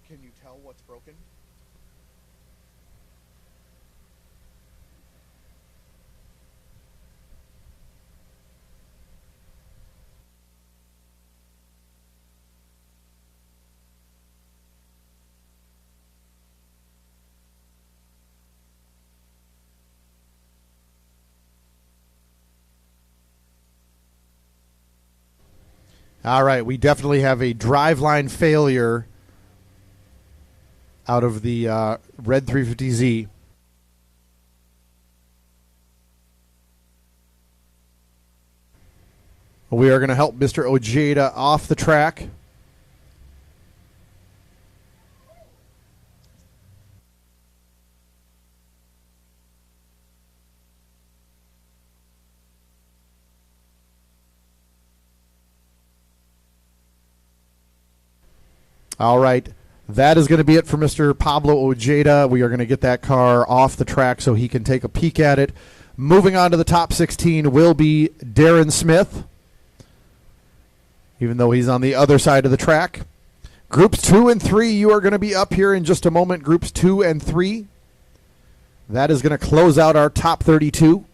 Can you tell what's broken? All right, we definitely have a driveline failure out of the red 350Z. We are going to help Mr. Ojeda off the track. All right. That is going to be it for Mr. Pablo Ojeda. We are going to get that car off the track so he can take a peek at it. Moving on to the top 16 will be Darren Smith, even though he's on the other side of the track. Groups 2 and 3, you are going to be up here in just a moment. Groups 2 and 3. That is going to close out our top 32.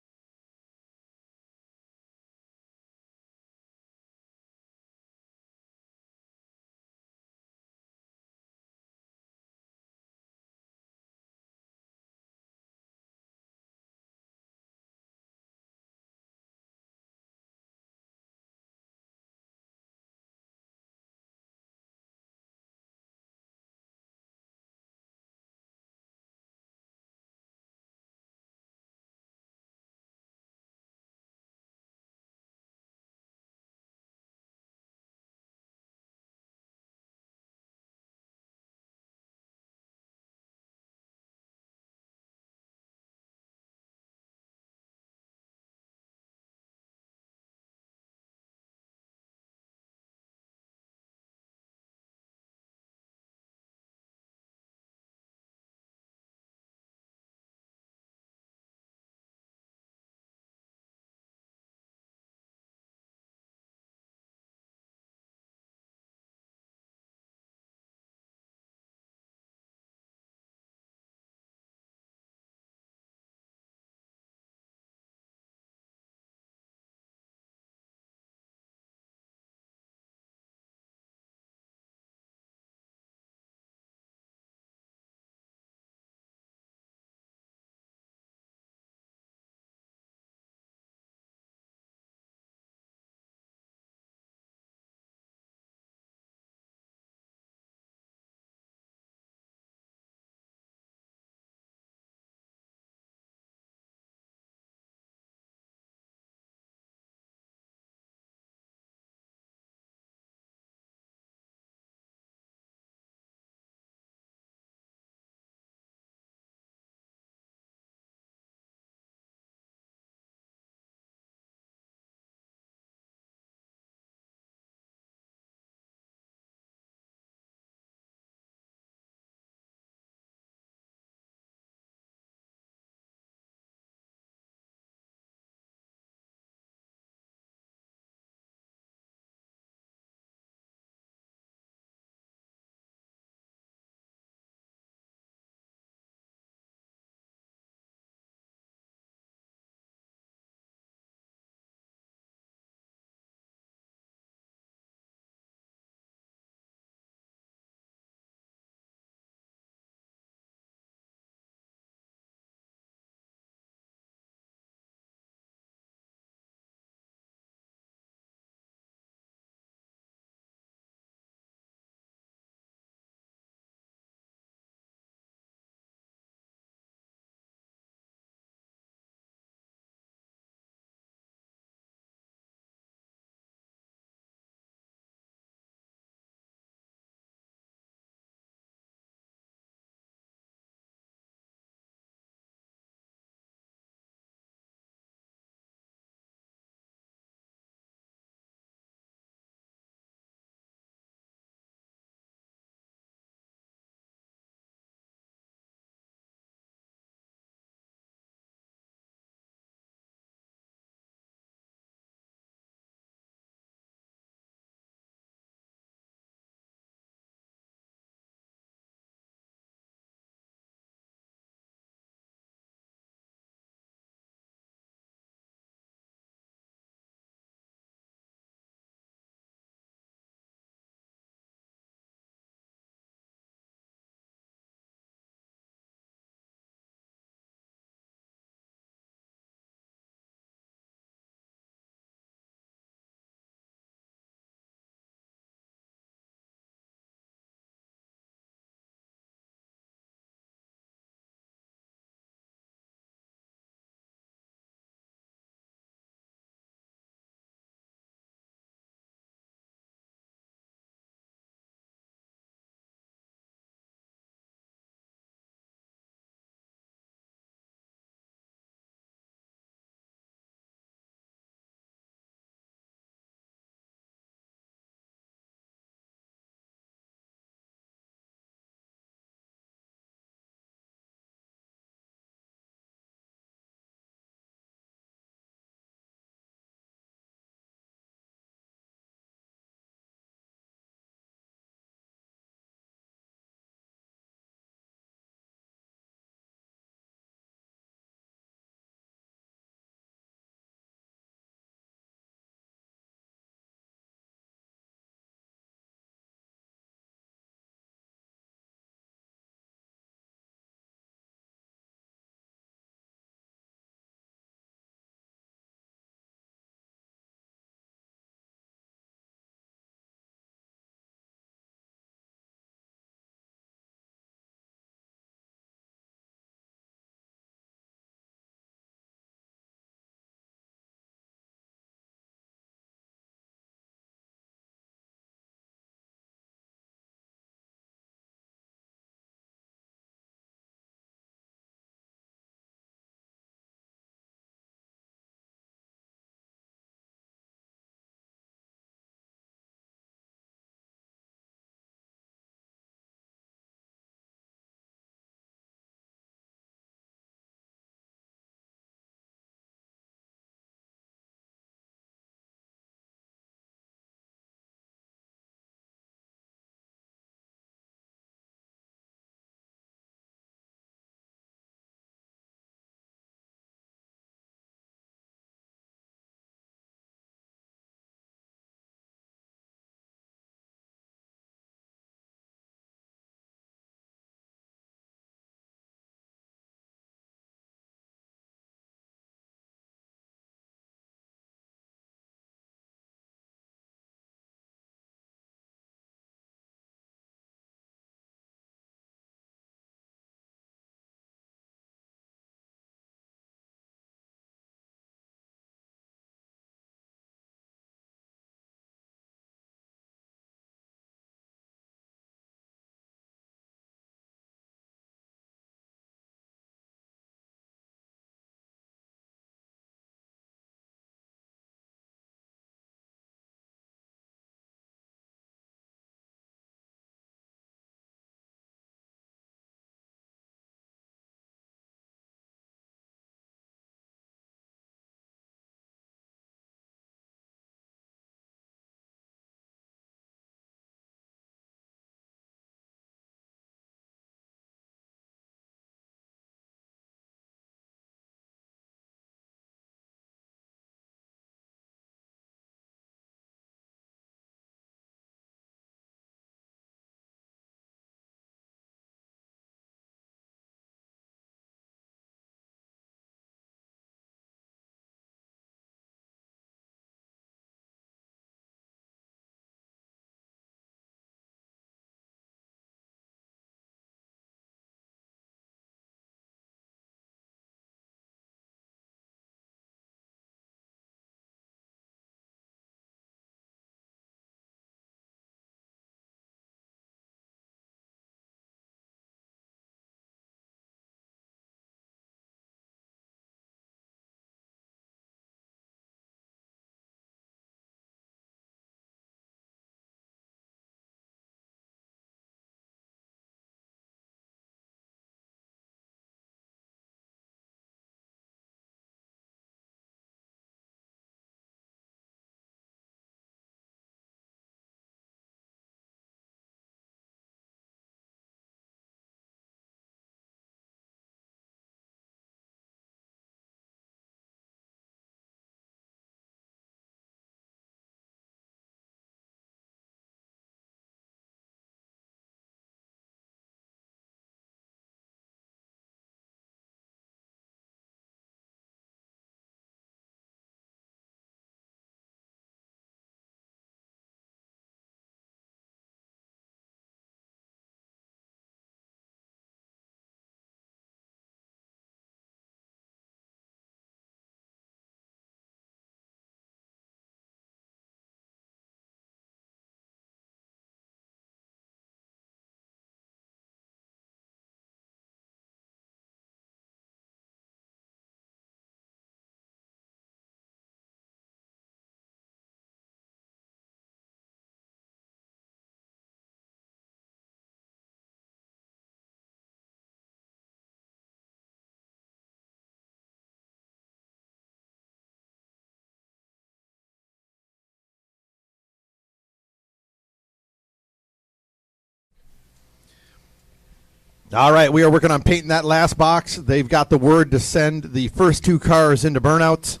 All right, we are working on painting that last box. They've got the word to send the first 2 cars into burnouts.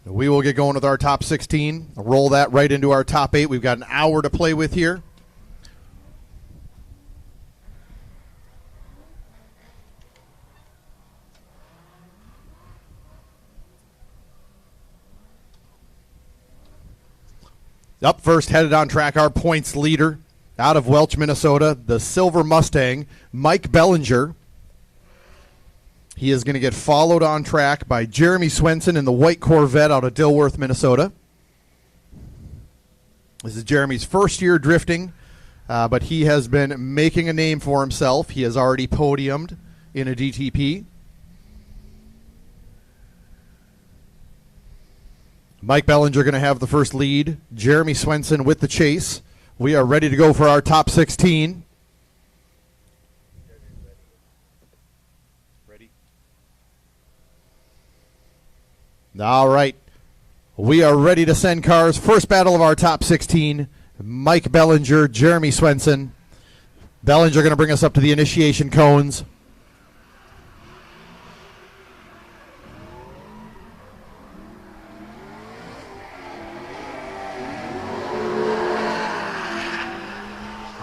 We will get going with our top 16. Roll that right into our top 8. We've got an hour to play with here. Up first, headed on track, our points leader out of Welch, Minnesota, the Silver Mustang, Mike Bellinger. He is going to get followed on track by Jeremy Swenson in the white Corvette out of Dilworth, Minnesota. This is Jeremy's first year drifting, but he has been making a name for himself. He has already podiumed in a DTP. Mike Bellinger going to have the first lead. Jeremy Swenson with the chase. We are ready to go for our top 16. Ready? All right. We are ready to send cars. First battle of our top 16. Mike Bellinger, Jeremy Swenson. Bellinger going to bring us up to the initiation cones.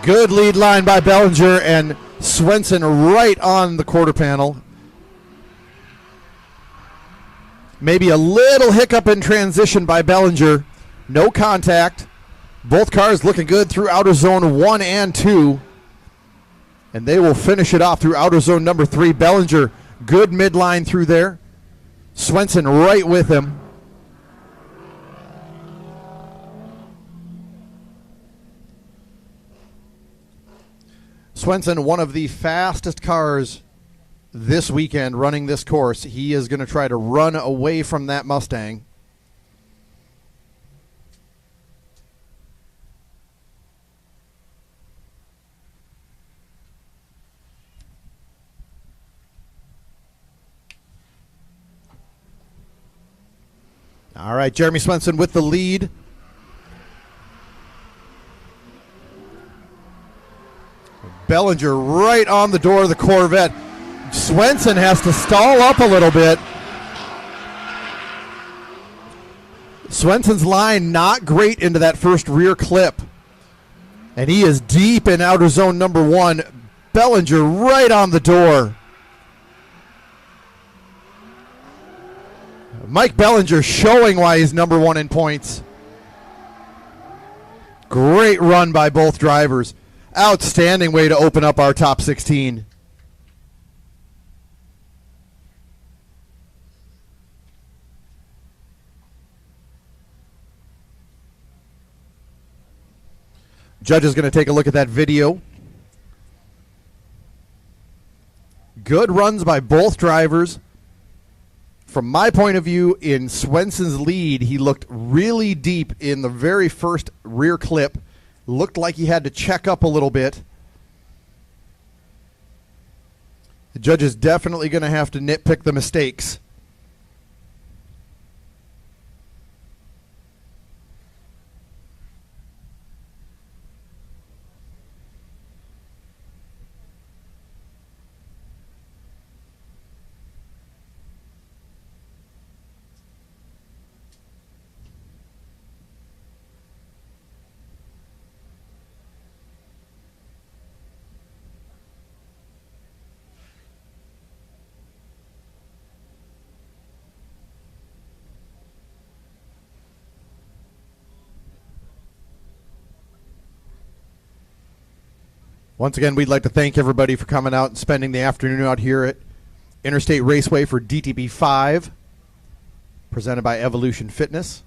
Good lead line by Bellinger, and Swenson right on the quarter panel. Maybe a little hiccup in transition by Bellinger. No contact. Both cars looking good through outer zone 1 and 2. And they will finish it off through outer zone number 3. Bellinger, good midline through there. Swenson right with him. Swenson, one of the fastest cars this weekend running this course. He is going to try to run away from that Mustang. All right, Jeremy Swenson with the lead. Bellinger right on the door of the Corvette. Swenson has to stall up a little bit. Swenson's line not great into that first rear clip. And he is deep in outer zone number 1. Bellinger right on the door. Mike Bellinger showing why he's number 1 in points. Great run by both drivers. Outstanding way to open up our top 16. Judge is going to take a look at that video. Good runs by both drivers. From my point of view, in Swenson's lead, he looked really deep in the very first rear clip. Looked like he had to check up a little bit. The judge is definitely going to have to nitpick the mistakes. Once again, we'd like to thank everybody for coming out and spending the afternoon out here at Interstate Raceway for DTP 5, presented by Evolution Fitness.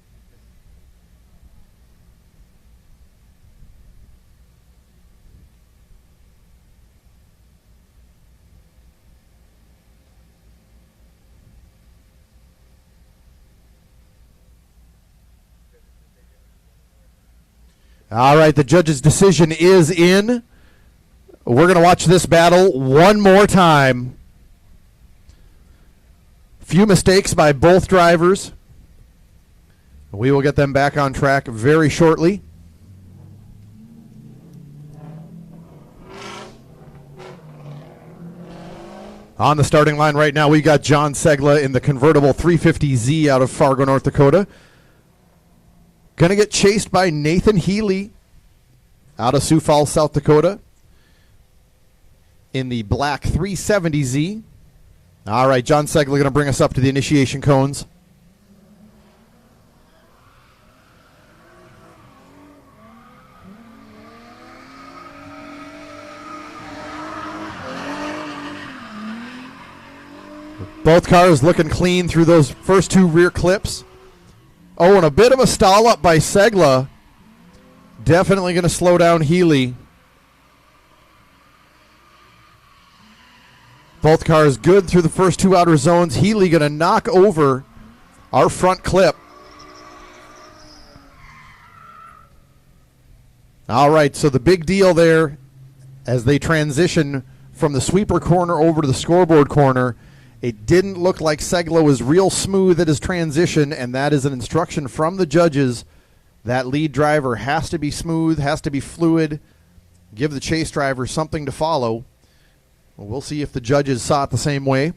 All right, the judge's decision is in. We're going to watch this battle one more time. Few mistakes by both drivers. We will get them back on track very shortly. On the starting line right now, we got John Segla in the convertible 350Z out of Fargo, North Dakota. Going to get chased by Nathan Healy out of Sioux Falls, South Dakota in the black 370Z. All right, John Segla going to bring us up to the initiation cones. Both cars looking clean through those first two rear clips. Oh, and a bit of a stall up by Segla. Definitely going to slow down Healy. Both cars good through the first two outer zones. Healy going to knock over our front clip. All right, so the big deal there as they transition from the sweeper corner over to the scoreboard corner, it didn't look like Segla was real smooth at his transition, and that is an instruction from the judges. That lead driver has to be smooth, has to be fluid, give the chase driver something to follow. Well, we'll see if the judges saw it the same way.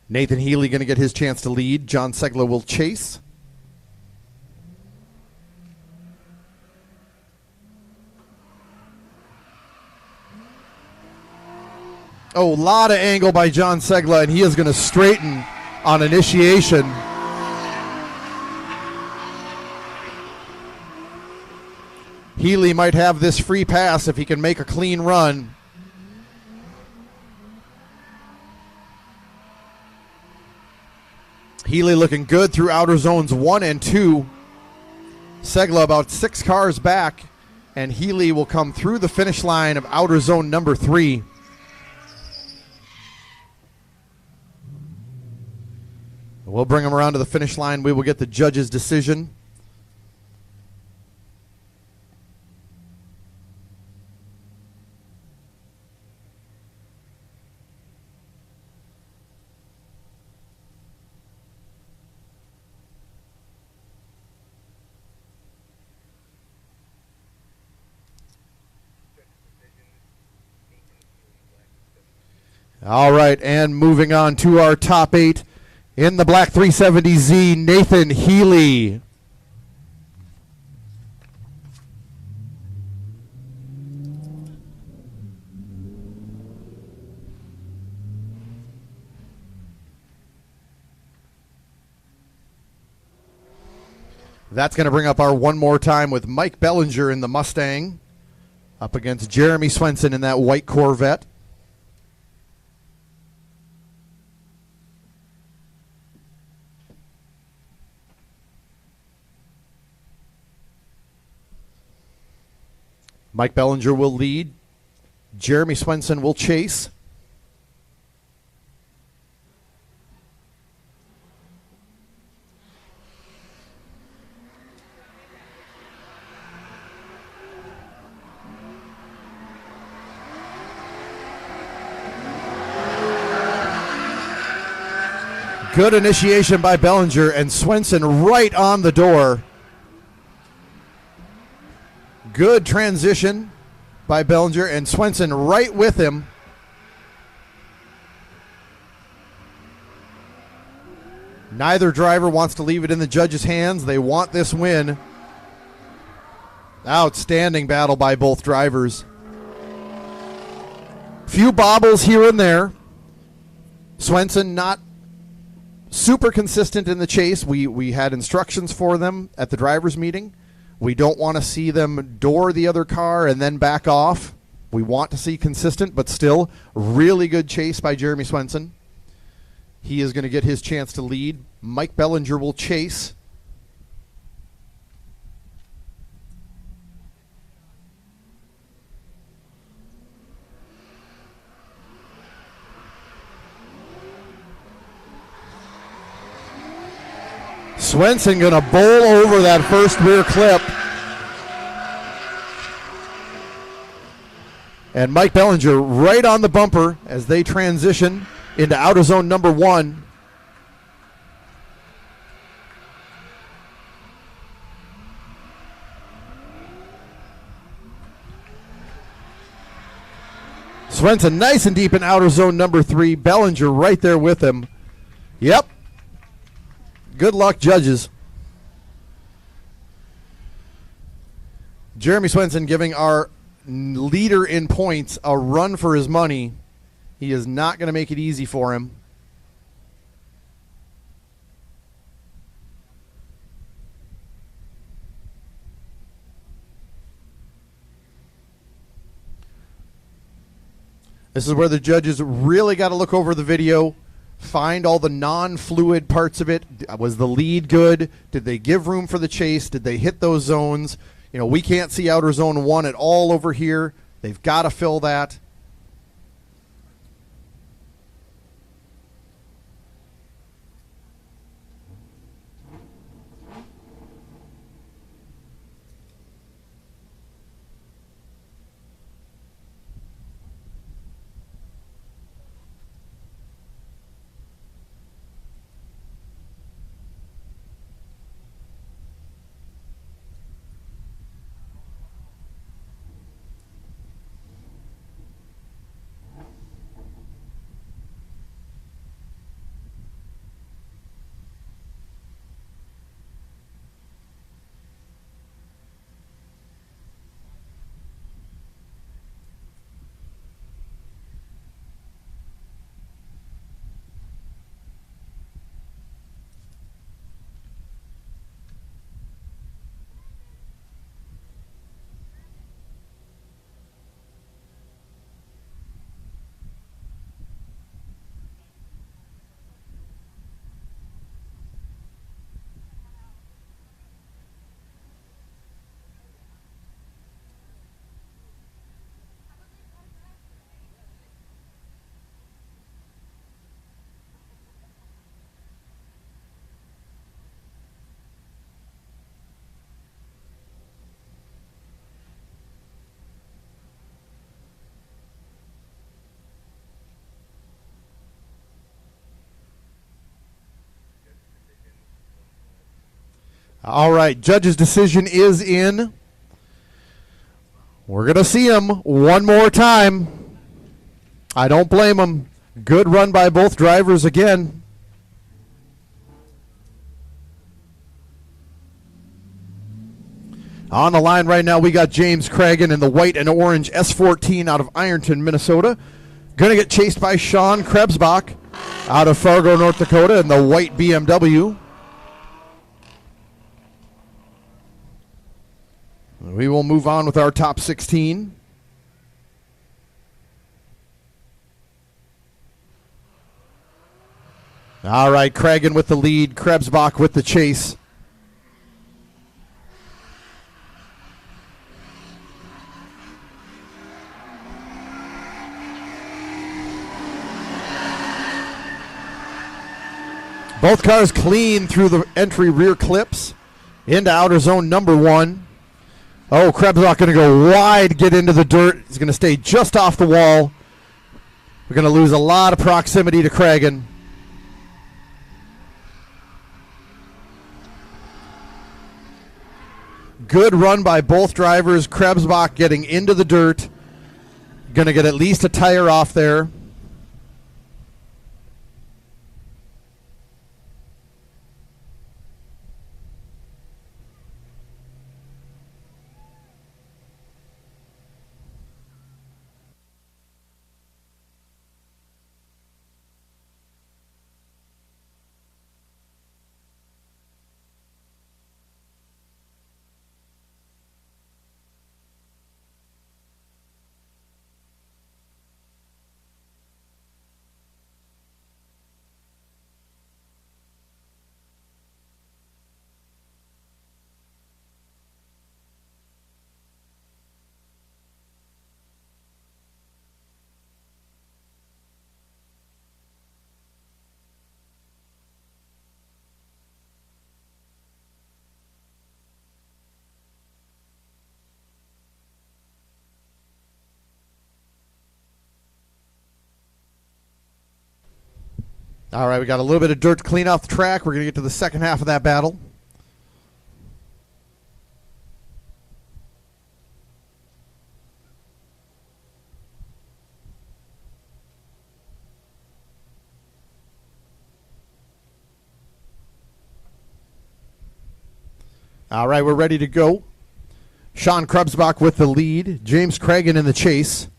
Nathan Healy going to get his chance to lead. John Segla will chase. Oh, a lot of angle by John Segla, and he is going to straighten on initiation. Healy might have this free pass if he can make a clean run. Healy looking good through outer zones 1 and 2. Segla about 6 cars back, and Healy will come through the finish line of outer zone number 3. We'll bring him around to the finish line. We will get the judge's decision. All right, and moving on to our top 8. In the black 370Z, Nathan Healy. That's going to bring up our one more time with Mike Bellinger in the Mustang up against Jeremy Swenson in that white Corvette. Mike Bellinger will lead. Jeremy Swenson will chase. Good initiation by Bellinger, and Swenson right on the door. Good transition by Bellinger, and Swenson right with him. Neither driver wants to leave it in the judges' hands. They want this win. Outstanding battle by both drivers. Few bobbles here and there. Swenson not super consistent in the chase. We had instructions for them at the drivers' meeting. We don't want to see them door the other car and then back off. We want to see consistent, but still really good chase by Jeremy Swenson. He is going to get his chance to lead. Mike Bellinger will chase. Swenson going to bowl over that first rear clip. And Mike Bellinger right on the bumper as they transition into outer zone number 1. Swenson nice and deep in outer zone number 3. Bellinger right there with him. Yep. Good luck, judges. Jeremy Swenson giving our leader in points a run for his money. He is not going to make it easy for him. This is where the judges really got to look over the video, find all the non-fluid parts of it. Was the lead good? Did they give room for the chase? Did they hit those zones? You know, we can't see outer zone 1 at all over here. They've got to fill that. All right, judge's decision is in. We're going to see him one more time. I don't blame him. Good run by both drivers again. On the line right now, we got James Cragen in the white and orange S14 out of Ironton, Minnesota. Going to get chased by Sean Krebsbach out of Fargo, North Dakota in the white BMW. We will move on with our top 16. All right, Cragen with the lead, Krebsbach with the chase. Both cars clean through the entry rear clips into outer zone number 1. Oh, Krebsbach going to go wide, get into the dirt. He's going to stay just off the wall. We're going to lose a lot of proximity to Cragen. Good run by both drivers. Krebsbach getting into the dirt. Going to get at least a tire off there. All right, we got a little bit of dirt to clean off the track. We're going to get to the second half of that battle. All right, we're ready to go. Sean Krebsbach with the lead. James Cragen in the chase.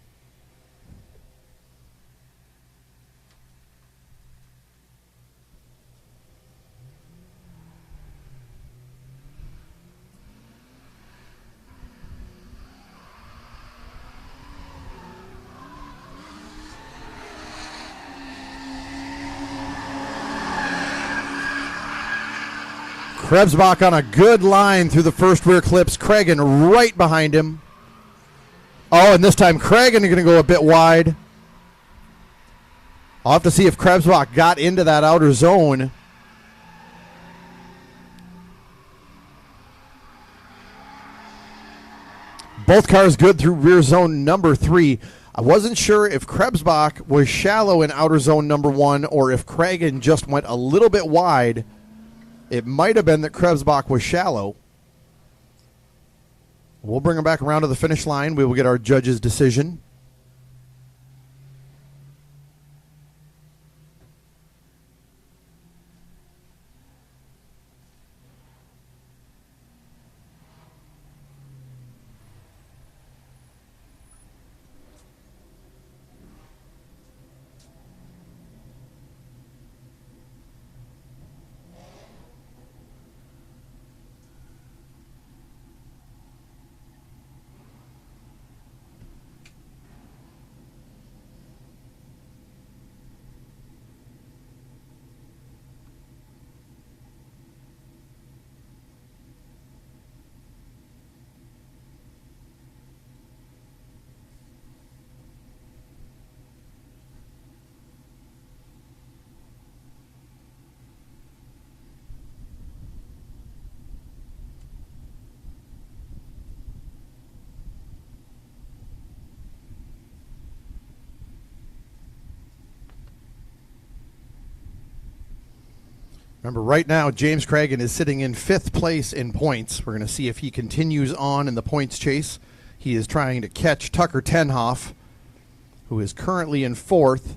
Krebsbach on a good line through the first rear clips. Cragen right behind him. Oh, and this time Cragen is going to go a bit wide. I'll have to see if Krebsbach got into that outer zone. Both cars good through rear zone number 3. I wasn't sure if Krebsbach was shallow in outer zone number 1 or if Cragen just went a little bit wide. It might have been that Krebsbach was shallow. We'll bring him back around to the finish line. We will get our judge's decision. Remember, right now, James Cragen is sitting in 5th place in points. We're going to see if he continues on in the points chase. He is trying to catch Tucker Tenhoff, who is currently in 4th.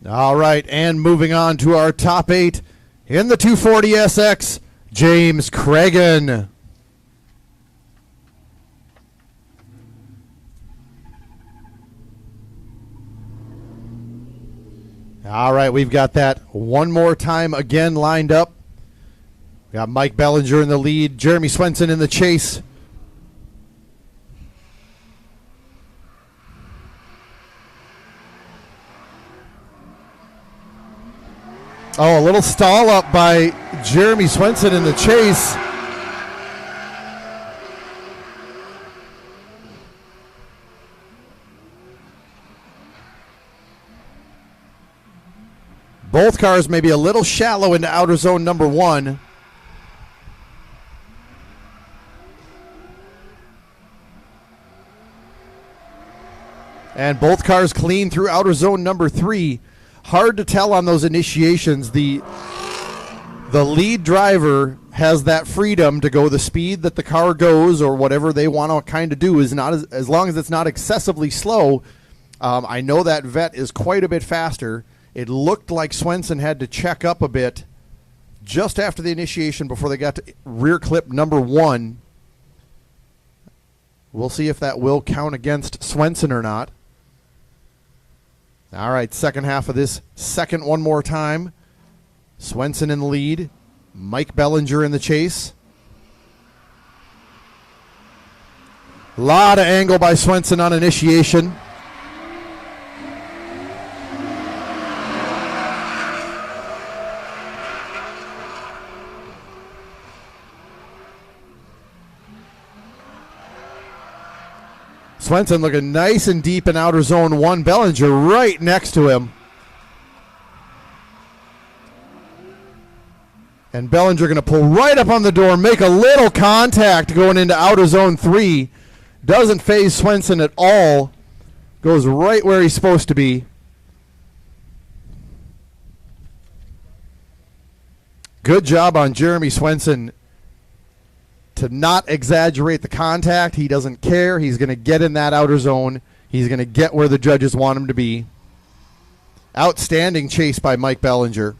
All right, and moving on to our top 8 in the 240SX, James Cragen. All right, we've got that one more time again lined up. We got Mike Bellinger in the lead, Jeremy Swenson in the chase. Oh, a little stall up by Jeremy Swenson in the chase. Both cars maybe a little shallow into outer zone number 1. And both cars clean through outer zone number 3. Hard to tell on those initiations. The lead driver has that freedom to go the speed that the car goes, or whatever they want to kind of do, is not as long as it's not excessively slow. I know that vet is quite a bit faster. It looked like Swenson had to check up a bit just after the initiation before they got to rear clip number 1. We'll see if that will count against Swenson or not. All right, second half of this second one more time. Swenson in the lead. Mike Bellinger in the chase. A lot of angle by Swenson on initiation. Swenson looking nice and deep in outer zone 1. Bellinger right next to him. And Bellinger going to pull right up on the door, make a little contact going into outer zone 3. Doesn't phase Swenson at all. Goes right where he's supposed to be. Good job on Jeremy Swenson to not exaggerate the contact. He doesn't care. He's going to get in that outer zone. He's going to get where the judges want him to be. Outstanding chase by Mike Bellinger.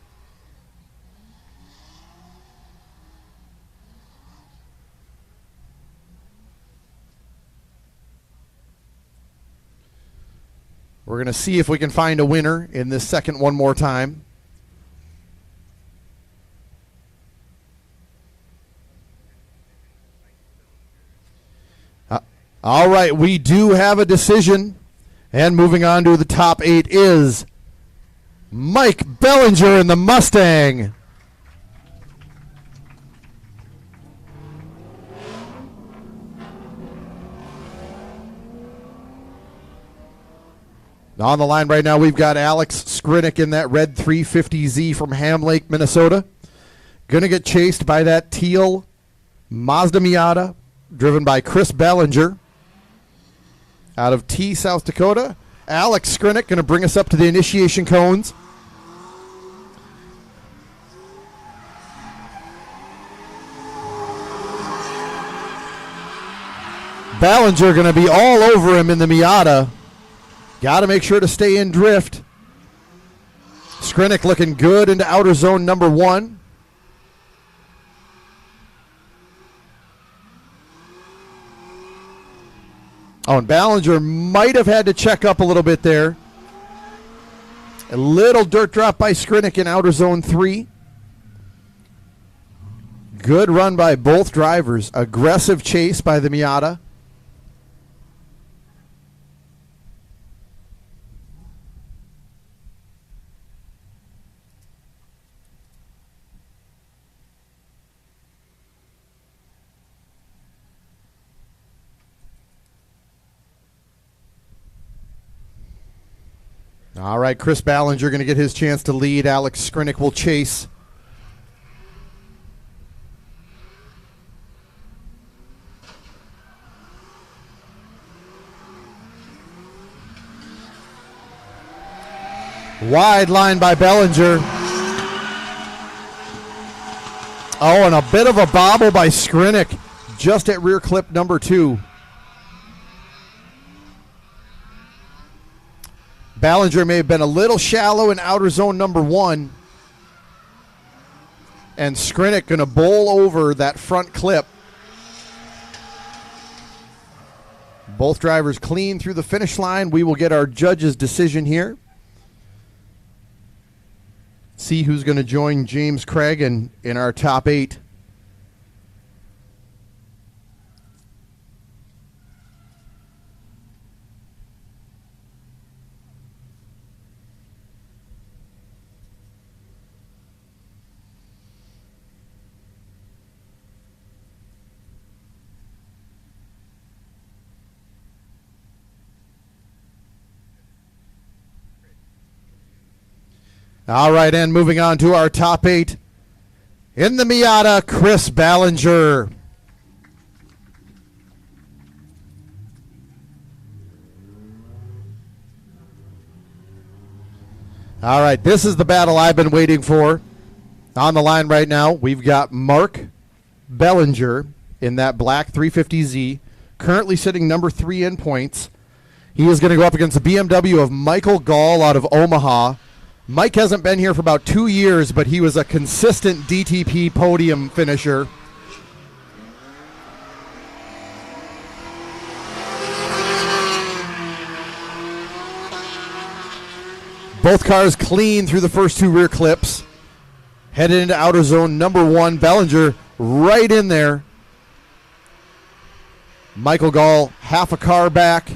We're going to see if we can find a winner in this second one more time. All right, we do have a decision. And moving on to the top 8 is Mike Bellinger in the Mustang. On the line right now, we've got Alex Skrinick in that red 350Z from Ham Lake, Minnesota. Going to get chased by that teal Mazda Miata, driven by Chris Bellinger out of T, South Dakota. Alex Skrinick going to bring us up to the initiation cones. Bellinger going to be all over him in the Miata. Got to make sure to stay in drift. Skrinick looking good into outer zone number 1. Oh, and Bellinger might have had to check up a little bit there. A little dirt drop by Skrinick in outer zone 3. Good run by both drivers. Aggressive chase by the Miata. All right, Chris Bellinger going to get his chance to lead. Alex Skrinick will chase. Wide line by Bellinger. Oh, and a bit of a bobble by Skrinick just at rear clip number 2. Bellinger may have been a little shallow in outer zone number 1. And Skrinick going to bowl over that front clip. Both drivers clean through the finish line. We will get our judge's decision here. See who's going to join James Craig in our top 8. All right, and moving on to our top 8. In the Miata, Chris Bellinger. All right, this is the battle I've been waiting for. On the line right now, we've got Mark Bellinger in that black 350Z, currently sitting number 3 in points. He is going to go up against the BMW of Michael Gall out of Omaha. Mike hasn't been here for about 2 years, but he was a consistent DTP podium finisher. Both cars clean through the first 2 rear clips. Headed into outer zone number 1. Bellinger right in there. Michael Gall half a car back.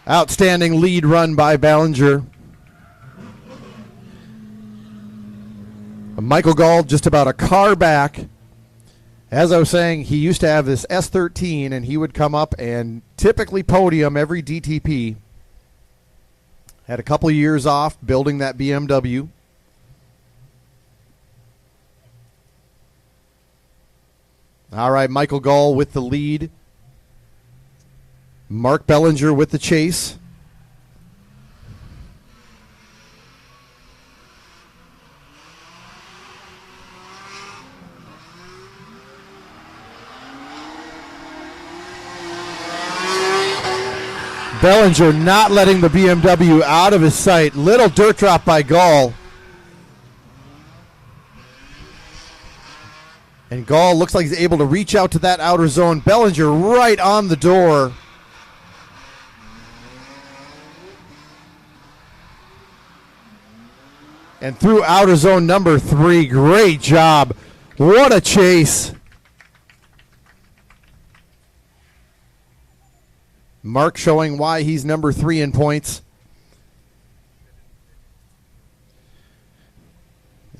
Outstanding lead run by Bellinger. Michael Gall just about a car back. As I was saying, he used to have this S13, and he would come up and typically podium every DTP. Had a couple years off building that BMW. All right, Michael Gall with the lead. Mark Bellinger with the chase. Bellinger not letting the BMW out of his sight. Little dirt drop by Gall. And Gall looks like he's able to reach out to that outer zone. Bellinger right on the door. And through outer zone number 3. Great job. What a chase. Mark showing why he's number 3 in points.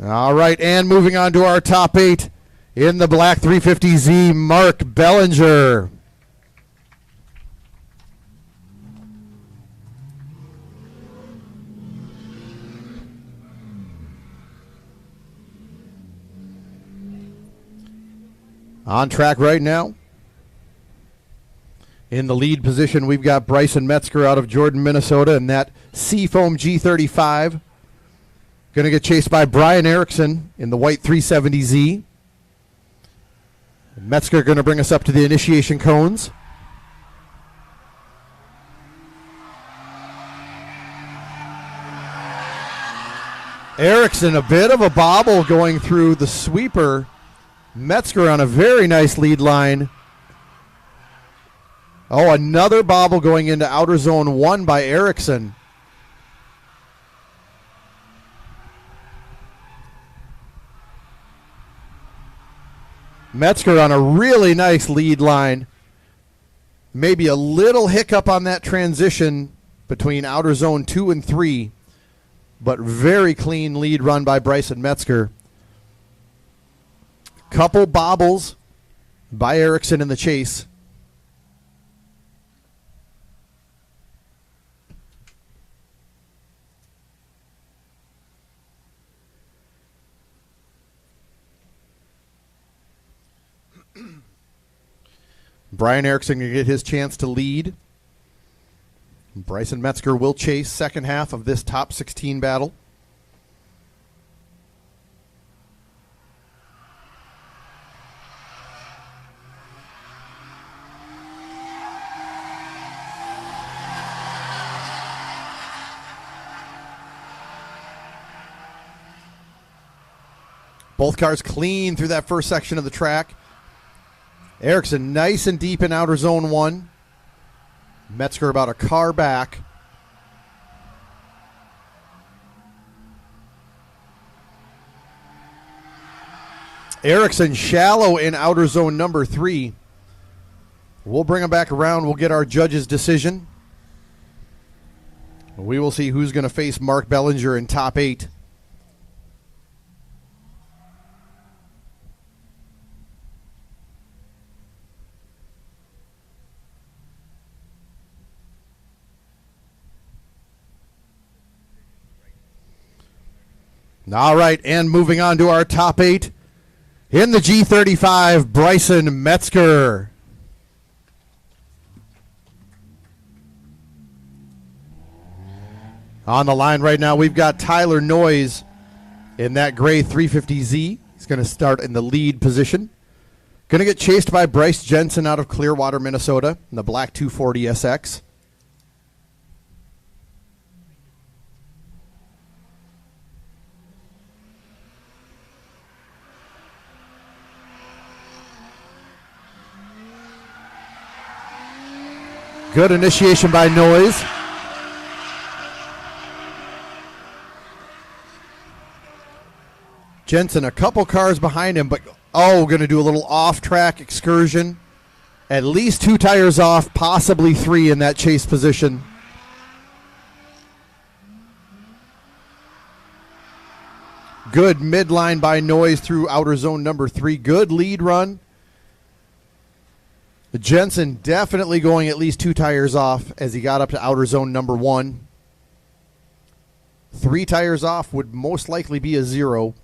All right, and moving on to our top 8 in the black 350Z, Mark Bellinger. On track right now. In the lead position, we've got Bryson Metzger out of Jordan, Minnesota, and that Seafoam G35. Going to get chased by Brian Erickson in the white 370Z. Metzger going to bring us up to the initiation cones. Erickson, a bit of a bobble going through the sweeper. Metzger on a very nice lead line. Oh, another bobble going into outer zone 1 by Erickson. Metzger on a really nice lead line. Maybe a little hiccup on that transition between outer zone 2 and 3, but very clean lead run by Bryson Metzger. Couple bobbles by Erickson in the chase. Brian Erickson going to get his chance to lead. Bryson Metzger will chase second half of this top 16 battle. Both cars clean through that first section of the track. Erickson nice and deep in outer zone 1. Metzger about a car back. Erickson shallow in outer zone number 3. We'll bring him back around. We'll get our judge's decision. We will see who's going to face Mark Bellinger in top 8. All right, and moving on to our top 8. In the G35, Bryson Metzger. On the line right now, we've got Tyler Noyes in that gray 350Z. He's going to start in the lead position. Going to get chased by Bryce Jensen out of Clearwater, Minnesota, in the black 240SX. Good initiation by Noyes. Jensen a couple cars behind him, but going to do a little off-track excursion. At least 2 tires off, possibly 3 in that chase position. Good midline by Noyes through outer zone number 3. Good lead run. Jensen definitely going at least 2 tires off as he got up to outer zone number 1. 3 tires off would most likely be a 0.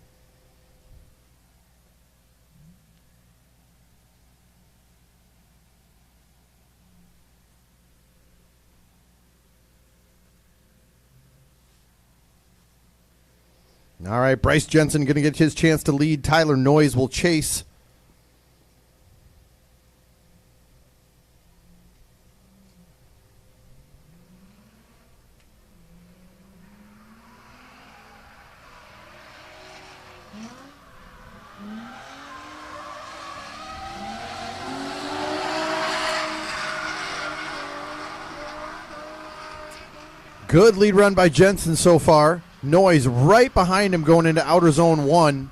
All right, Bryce Jensen going to get his chance to lead. Tyler Noyes will chase. Good lead run by Jensen so far. Noise right behind him going into outer zone 1.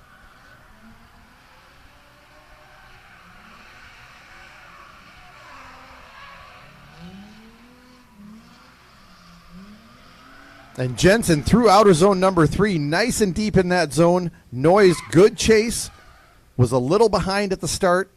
And Jensen through outer zone number 3, nice and deep in that zone. Noise, good chase. Was a little behind at the start.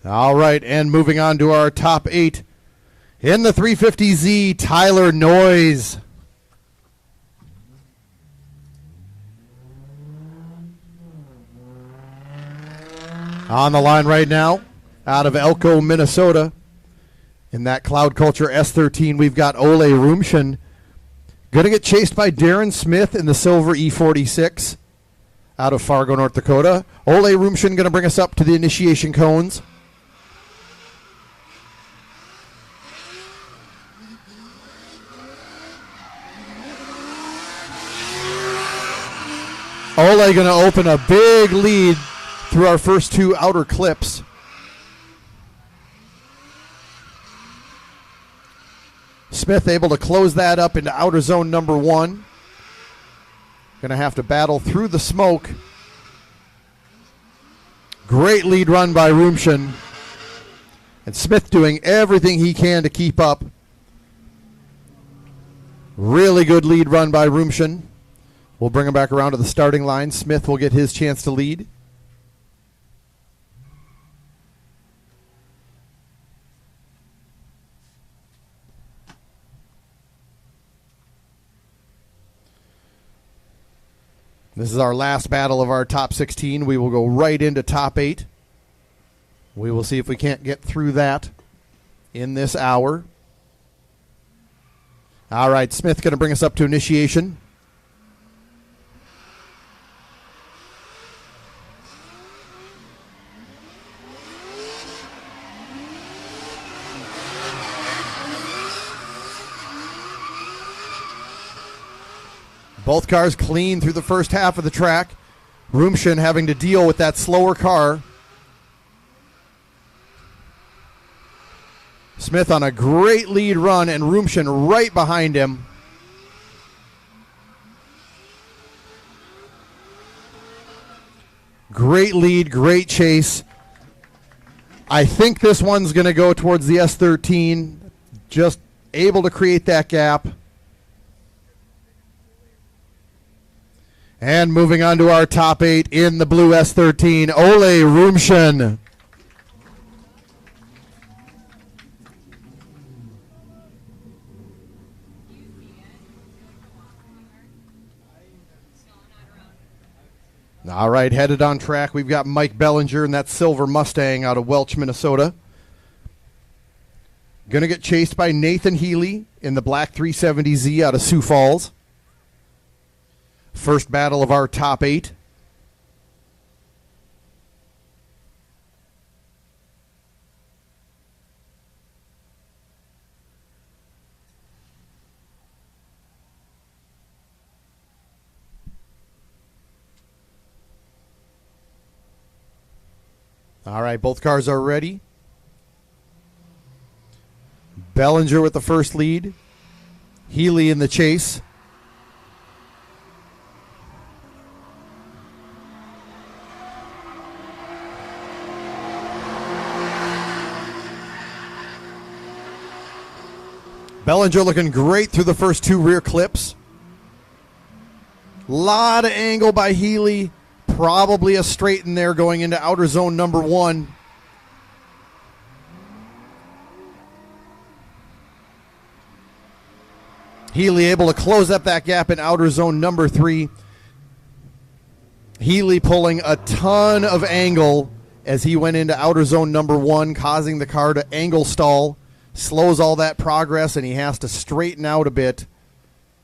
All right, and moving on to our top 8. In the 350Z, Tyler Noyes. On the line right now, out of Elko, Minnesota. In that Cloud Culture S13, we've got Ole Rumshin. Going to get chased by Darren Smith in the silver E46 out of Fargo, North Dakota. Ole Rumshin going to bring us up to the initiation cones. Ole going to open a big lead through our first 2 outer clips. Smith able to close that up into outer zone number 1. Going to have to battle through the smoke. Great lead run by Rumshin. And Smith doing everything he can to keep up. Really good lead run by Rumshin. We'll bring him back around to the starting line. Smith will get his chance to lead. This is our last battle of our top 16. We will go right into top 8. We will see if we can't get through that in this hour. All right, Smith going to bring us up to initiation. Both cars clean through the first half of the track. Rumshin having to deal with that slower car. Smith on a great lead run and Rumshin right behind him. Great lead, great chase. I think this one's going to go towards the S13. Just able to create that gap. And moving on to our top 8 in the blue S13, Ole Rumshin. All right, headed on track, we've got Mike Bellinger in that silver Mustang out of Welch, Minnesota. Going to get chased by Nathan Healy in the black 370Z out of Sioux Falls. First battle of our top 8. All right, both cars are ready. Bellinger with the first lead. Healy in the chase. Bellinger looking great through the first 2 rear clips. Lot of angle by Healy. Probably a straight in there going into outer zone number 1. Healy able to close up that gap in outer zone number 3. Healy pulling a ton of angle as he went into outer zone number 1, causing the car to angle stall. Slows all that progress, and he has to straighten out a bit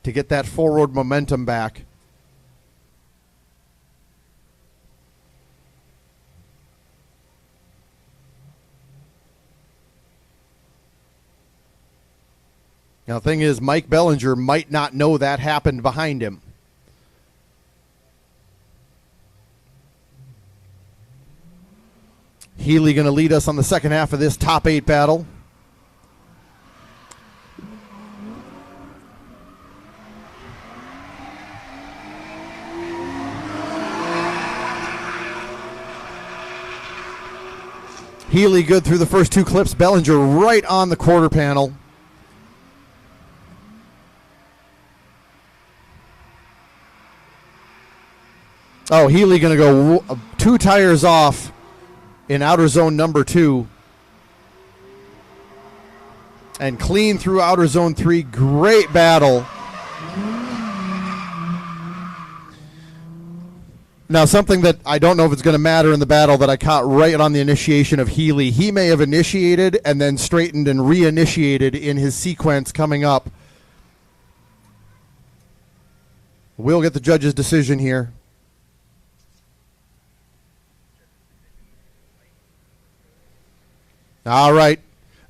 to get that forward momentum back. Now, the thing is, Mike Bellinger might not know that happened behind him. Healy going to lead us on the second half of this top 8 battle. Healy good through the first 2 clips. Bellinger right on the quarter panel. Oh, Healy going to go 2 tires off in outer zone number 2. And clean through outer zone 3. Great battle. Now, something that I don't know if it's going to matter in the battle that I caught right on the initiation of Healy. He may have initiated and then straightened and reinitiated in his sequence coming up. We'll get the judge's decision here. All right,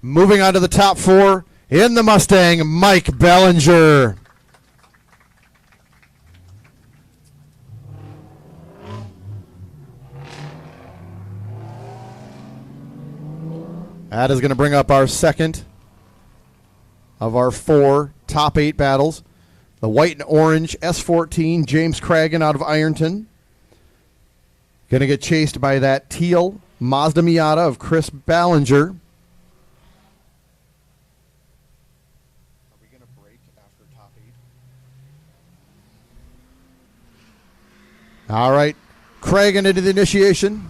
moving on to the top 4 in the Mustang, Mike Bellinger. That is going to bring up our second of our 4 top 8 battles. The white and orange S14, James Cragen out of Ironton. Going to get chased by that teal Mazda Miata of Chris Ballinger. Are we going to break after top 8? All right. Cragen into the initiation.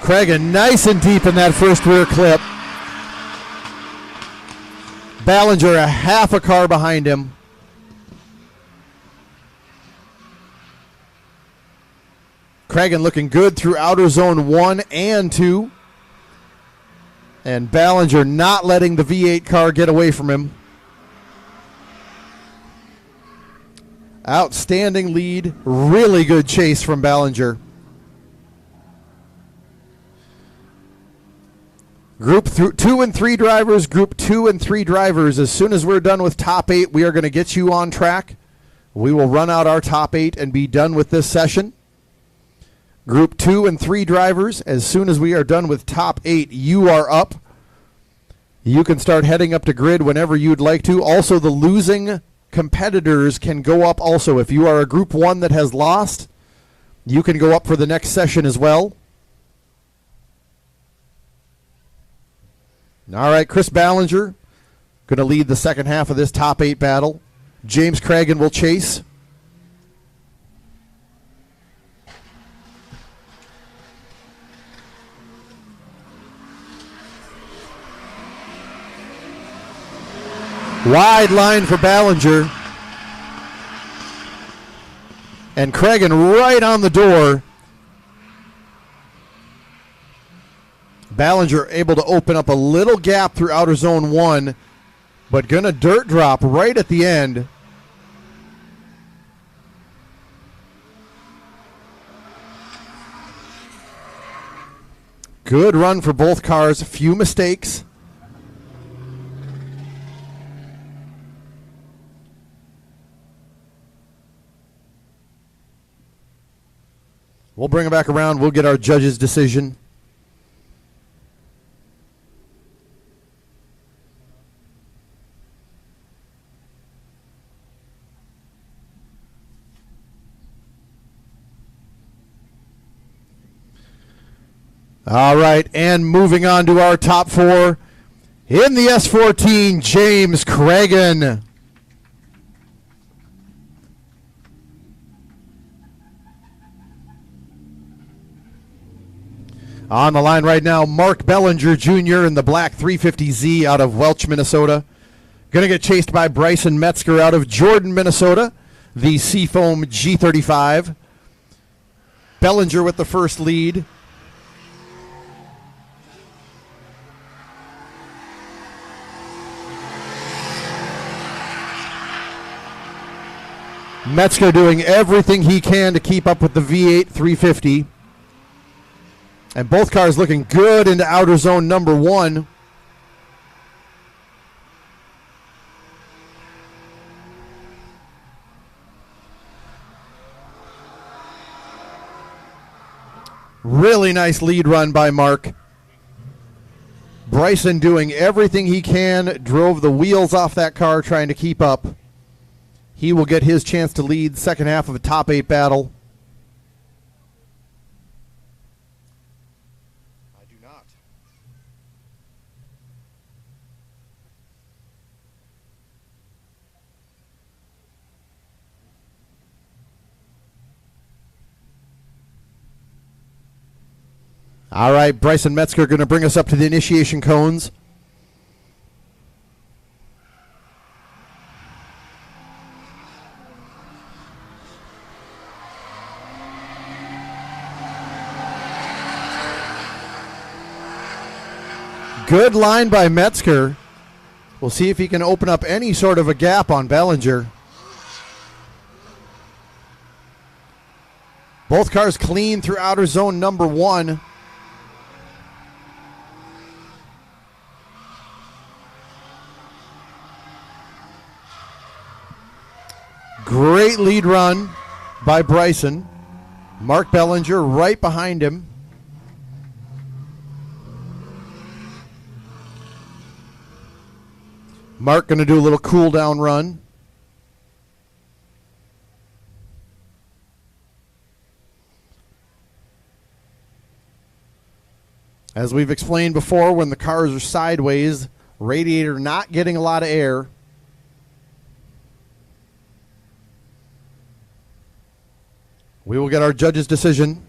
Cragen nice and deep in that first rear clip. Ballinger a half a car behind him. Cragen looking good through outer zone 1 and 2. And Ballinger not letting the V8 car get away from him. Outstanding lead. Really good chase from Ballinger. Group 2 and 3 drivers, Group 2 and 3 drivers. As soon as we're done with top 8, we are going to get you on track. We will run out our top 8 and be done with this session. Group 2 and 3 drivers, as soon as we are done with top 8, you are up. You can start heading up to grid whenever you'd like to. Also, the losing competitors can go up also. If you are a Group 1 that has lost, you can go up for the next session as well. All right, Chris Ballinger going to lead the second half of this top 8 battle. James Cragen will chase. Wide line for Ballinger. And Cragen right on the door. Ballinger able to open up a little gap through outer zone 1. but gonna dirt drop right at the end. Good run for both cars, few mistakes. We'll bring it back around. We'll get our judge's decision. All right, and moving on to our top four. In the S14, James Cragen. On the line right now, Mark Bellinger Jr. in the black 350Z out of Welch, Minnesota. Going to get chased by Bryson Metzger out of Jordan, Minnesota, the Seafoam G35. Bellinger with the first lead. Metzger doing everything he can to keep up with the V8 350. And both cars looking good into outer zone number one. Really nice lead run by Mark. Bryson doing everything he can, drove the wheels off that car trying to keep up. He will get his chance to lead second half of a top 8 battle. I do not. All right, Bryson Metzger going to bring us up to the initiation cones. Good line by Metzger. We'll see if he can open up any sort of a gap on Bellinger. Both cars clean through outer zone number one. Great lead run by Bryson. Mark Bellinger right behind him. Mark going to do a little cool down run. As we've explained before, when the cars are sideways, radiator not getting a lot of air. We will get our judge's decision.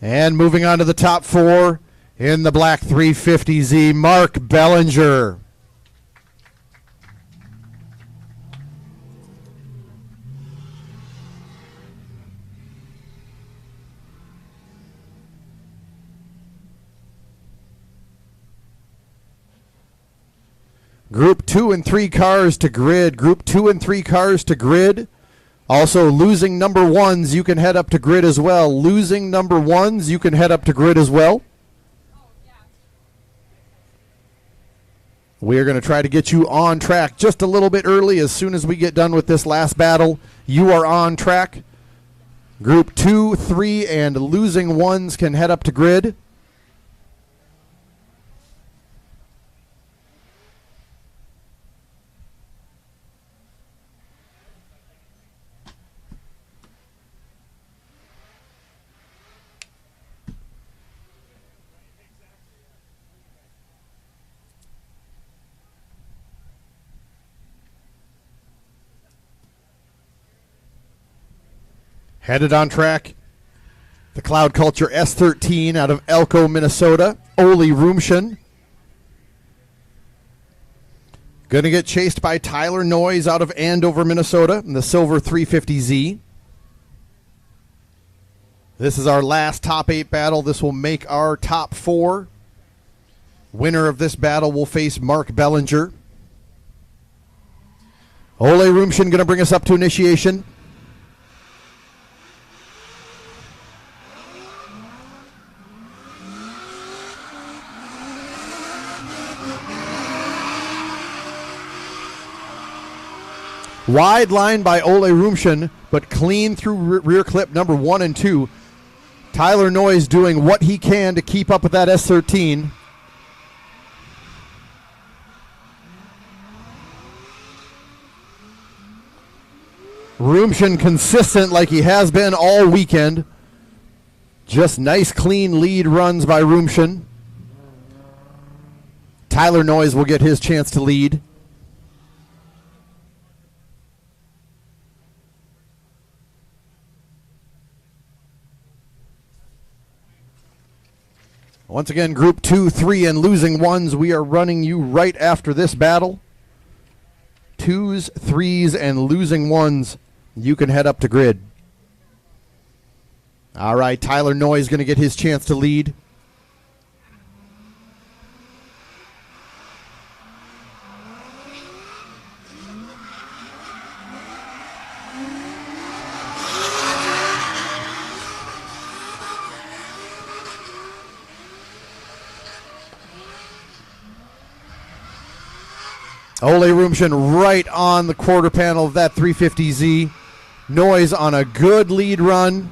And moving on to the top four. In the black 350Z, Mark Bellinger. Group 2 and 3 cars to grid. Group 2 and 3 cars to grid. Also, losing number ones, you can head up to grid as well. Losing number ones, you can head up to grid as well. We are going to try to get you on track just a little bit early. As soon as we get done with this last battle, you are on track. Group 2, 3, and losing ones can head up to grid. Headed on track, the Cloud Culture S13 out of Elko, Minnesota, Ole Rumshen. Going to get chased by Tyler Noyes out of Andover, Minnesota, in the silver 350Z. This is our last top 8 battle. This will make our top 4. Winner of this battle will face Mark Bellinger. Ole Rumshin going to bring us up to initiation. Wide line by Ole Rumshin, but clean through rear clip number 1 and 2. Tyler Noyes doing what he can to keep up with that S13. Rumshin consistent like he has been all weekend. Just nice clean lead runs by Rumshin. Tyler Noyes will get his chance to lead. Once again, Group 2, 3, and losing ones. We are running you right after this battle. 2s, 3s, and losing ones. You can head up to grid. All right, Tyler Noyes going to get his chance to lead. Ole Rumshin right on the quarter panel of that 350Z. Noyes on a good lead run.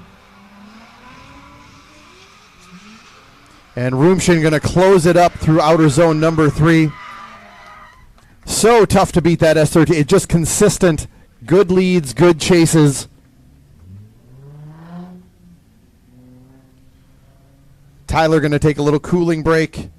And Rumshin going to close it up through outer zone number 3. So tough to beat that S13. It's just consistent. Good leads, good chases. Tyler going to take a little cooling break.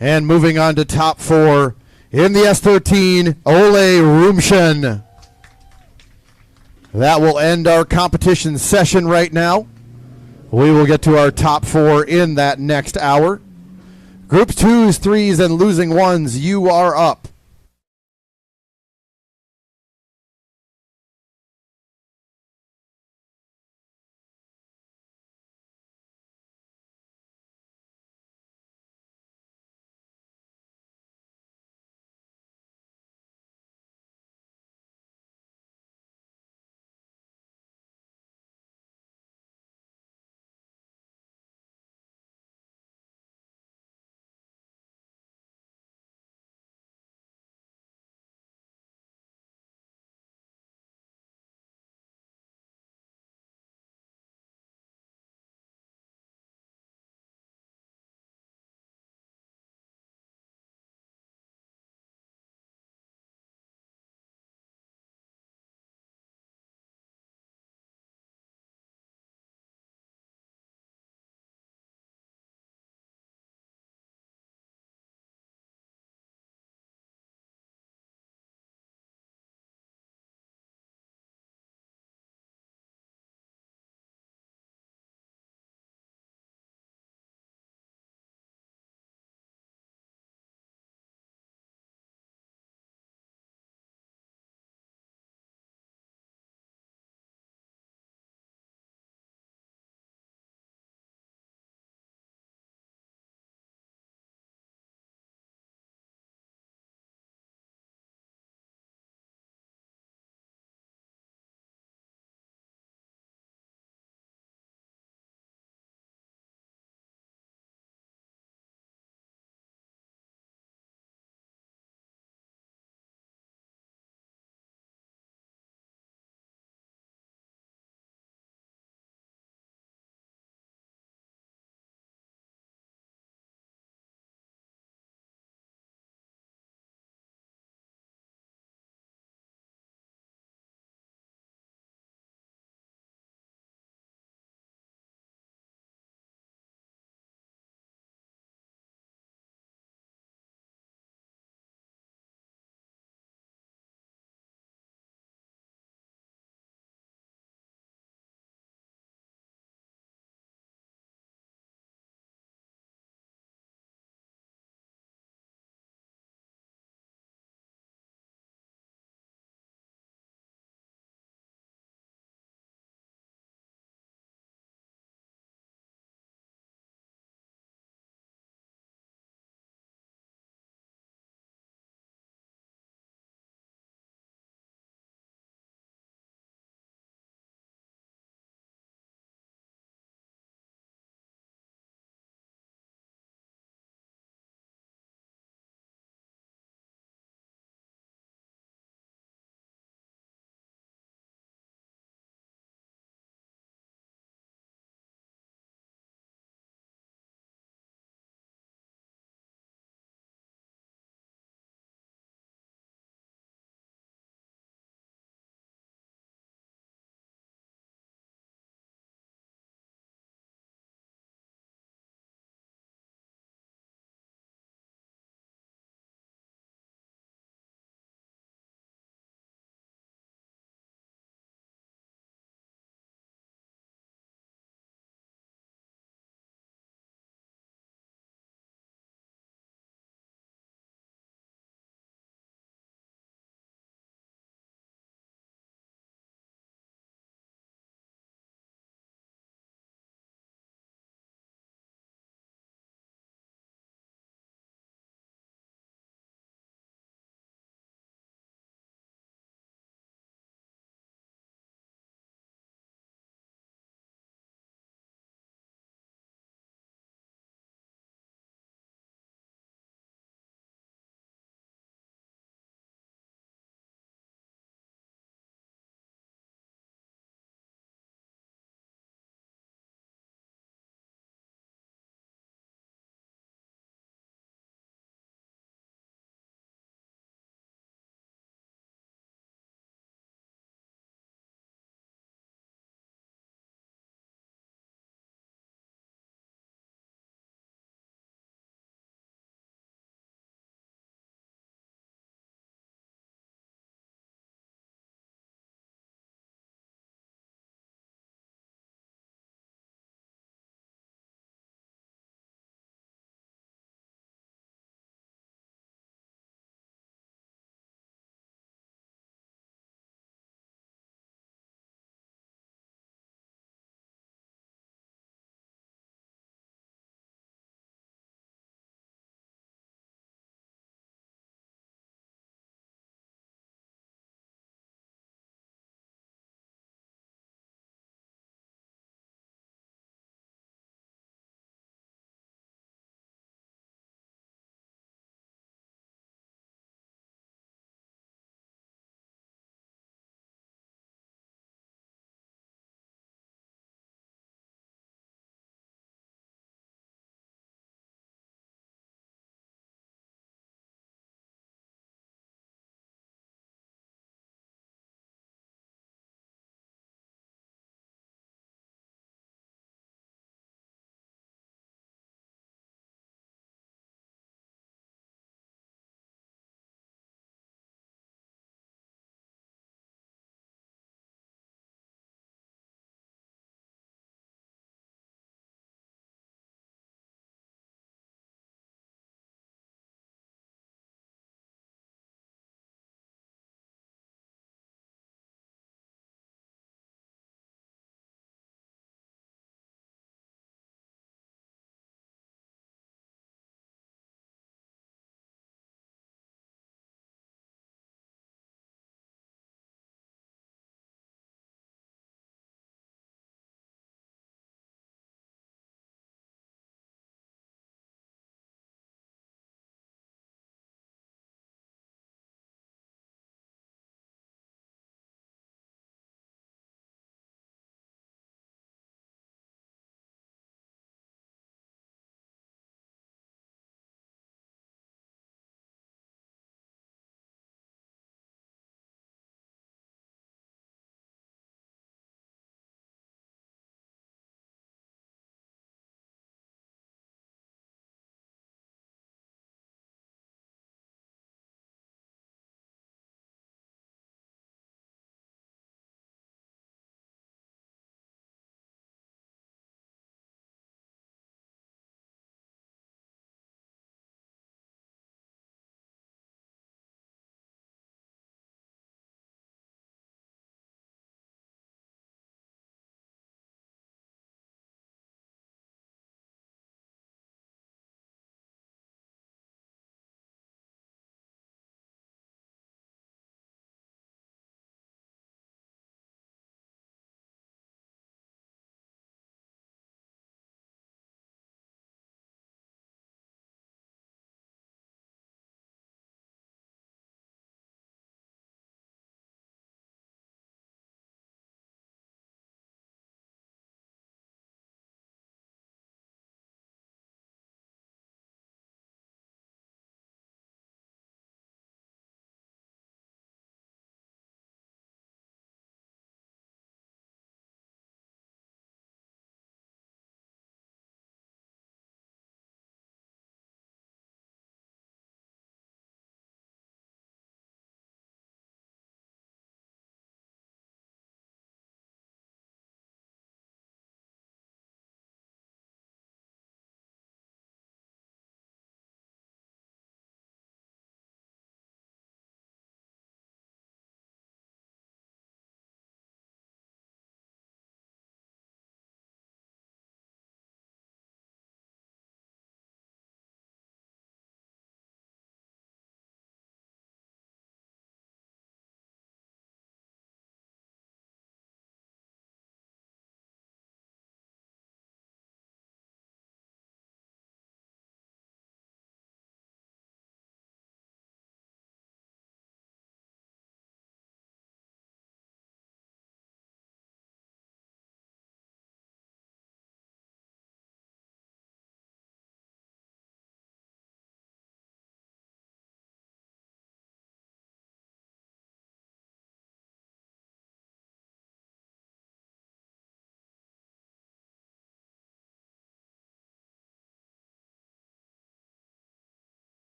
And moving on to top 4 in the S13, Ole Rumshin. That will end our competition session right now. We will get to our top 4 in that next hour. Group 2s, 3s, and losing ones, you are up.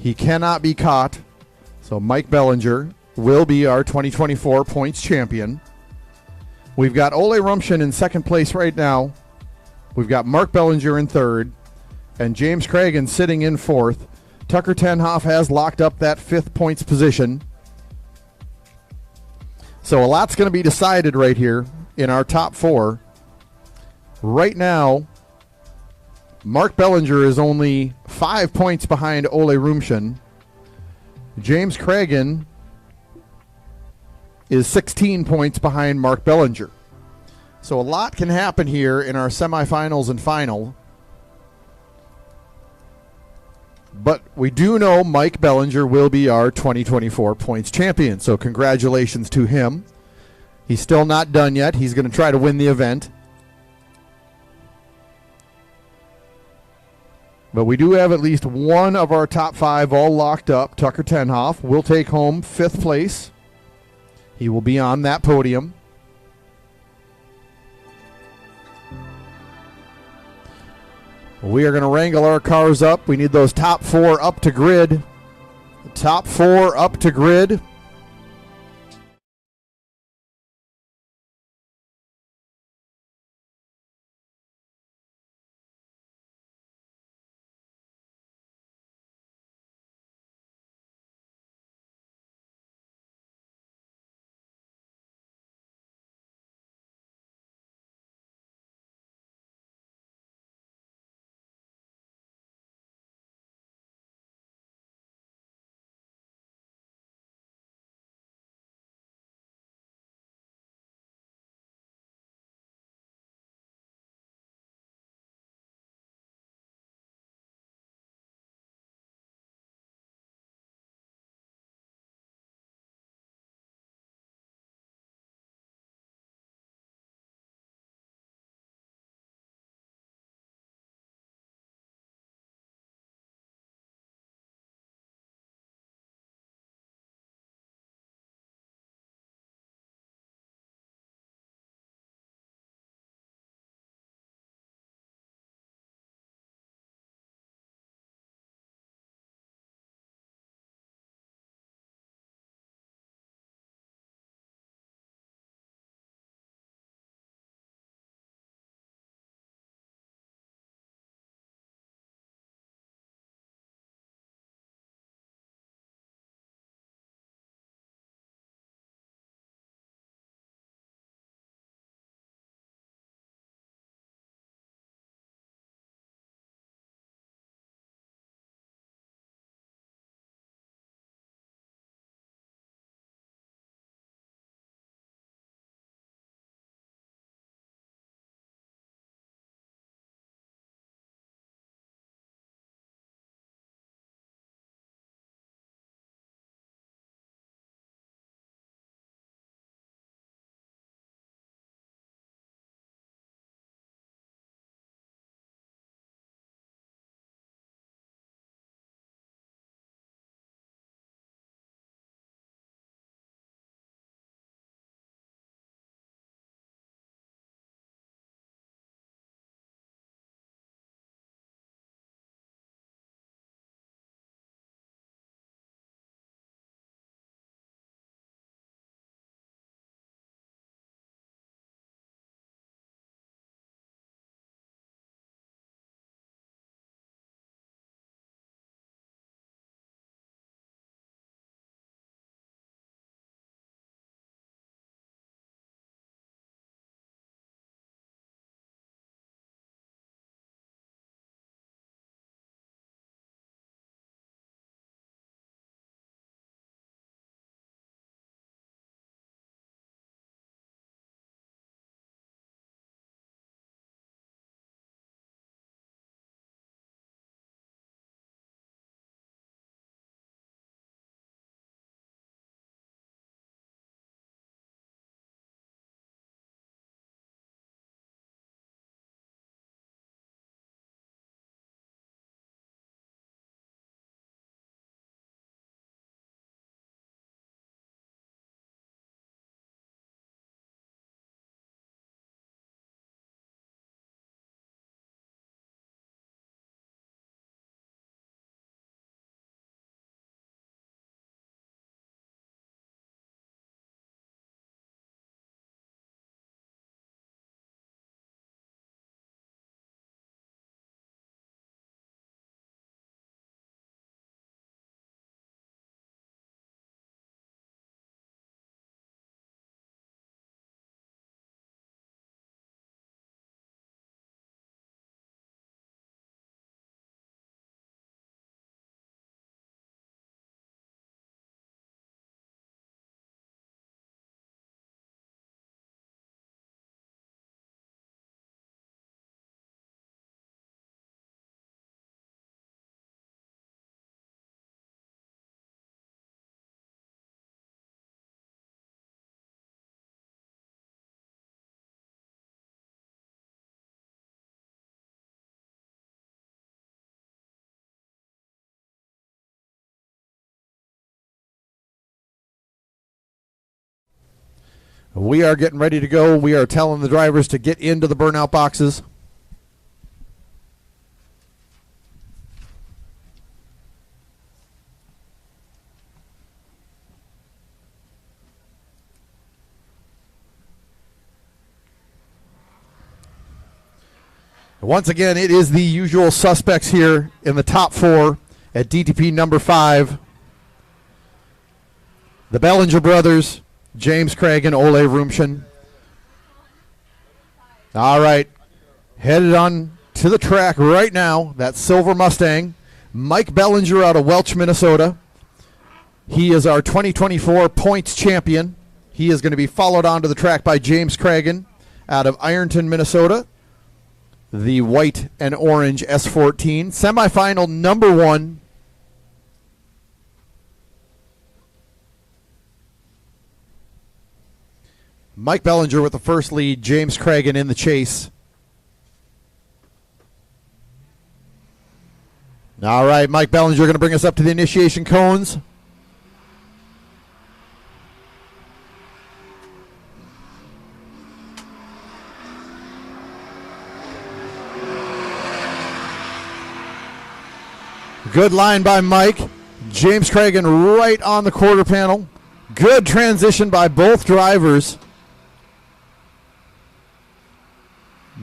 He cannot be caught. So Mike Bellinger will be our 2024 points champion. We've got Ole Rumshin in second place right now. We've got Mark Bellinger in third. And James Cragen sitting in fourth. Tucker Tenhoff has locked up that fifth points position. So a lot's going to be decided right here in our top four. Right now, Mark Bellinger is only 5 points behind Ole Rumshin. James Cragen is 16 points behind Mark Bellinger. So a lot can happen here in our semifinals and final. But we do know Mike Bellinger will be our 2024 points champion. So congratulations to him. He's still not done yet. He's going to try to win the event. But we do have at least one of our top five all locked up. Tucker Tenhoff will take home fifth place. He will be on that podium. We are going to wrangle our cars up. We need those top four up to grid. Top four up to grid. We are getting ready to go. We are telling the drivers to get into the burnout boxes. Once again, it is the usual suspects here in the top 4 at DTP number 5. The Bellinger brothers, James Craig and Ole Rumshen. All right, headed on to the track right now, that silver Mustang. Mike Bellinger out of Welch, Minnesota. He is our 2024 points champion. He is going to be followed onto the track by James Cragen out of Ironton, Minnesota. The white and orange S14. Semifinal number 1. Mike Bellinger with the first lead. James Cragen in the chase. All right, Mike Bellinger going to bring us up to the initiation cones. Good line by Mike. James Cragen right on the quarter panel. Good transition by both drivers.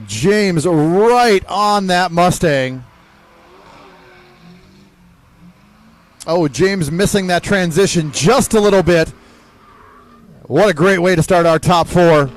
James right on that Mustang. Oh, James missing that transition just a little bit. What a great way to start our top 4.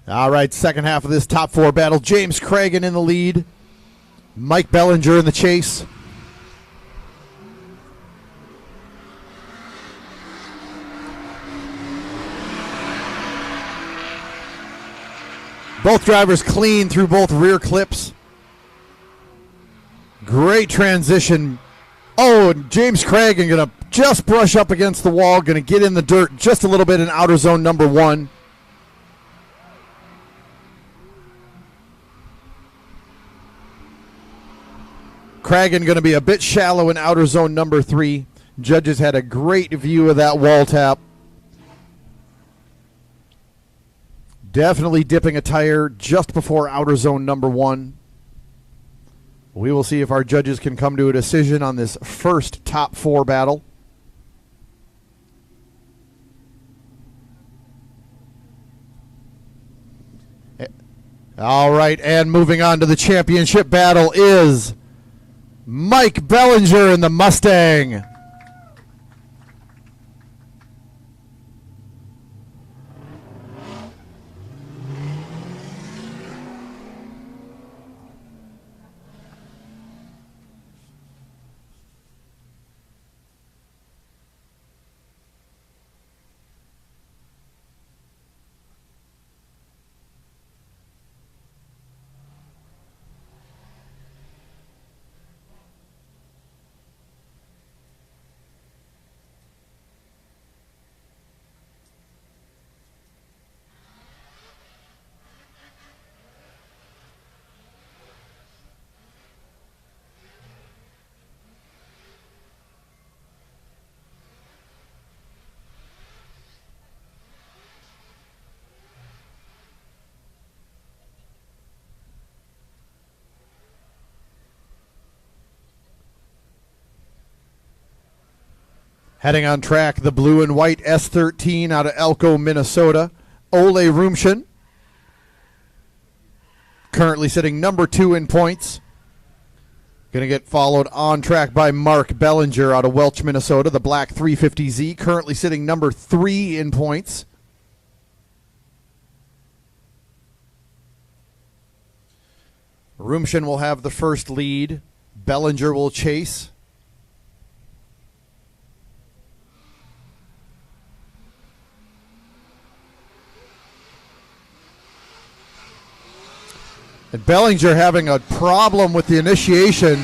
All right, second half of this top 4 battle. James Cragen in the lead. Mike Bellinger in the chase. Both drivers clean through both rear clips. Great transition. Oh, and James Cragen going to just brush up against the wall, going to get in the dirt just a little bit in outer zone number 1. Cragen going to be a bit shallow in outer zone number 3. Judges had a great view of that wall tap. Definitely dipping a tire just before outer zone number 1. We will see if our judges can come to a decision on this first top 4 battle. All right, and moving on to the championship battle is Mike Bellinger in the Mustang. Heading on track, the blue and white S13 out of Elko, Minnesota. Ole Rumshen, currently sitting number 2 in points. Going to get followed on track by Mark Bellinger out of Welch, Minnesota. The black 350Z, currently sitting number 3 in points. Rumshen will have the first lead. Bellinger will chase. And Bellinger having a problem with the initiation.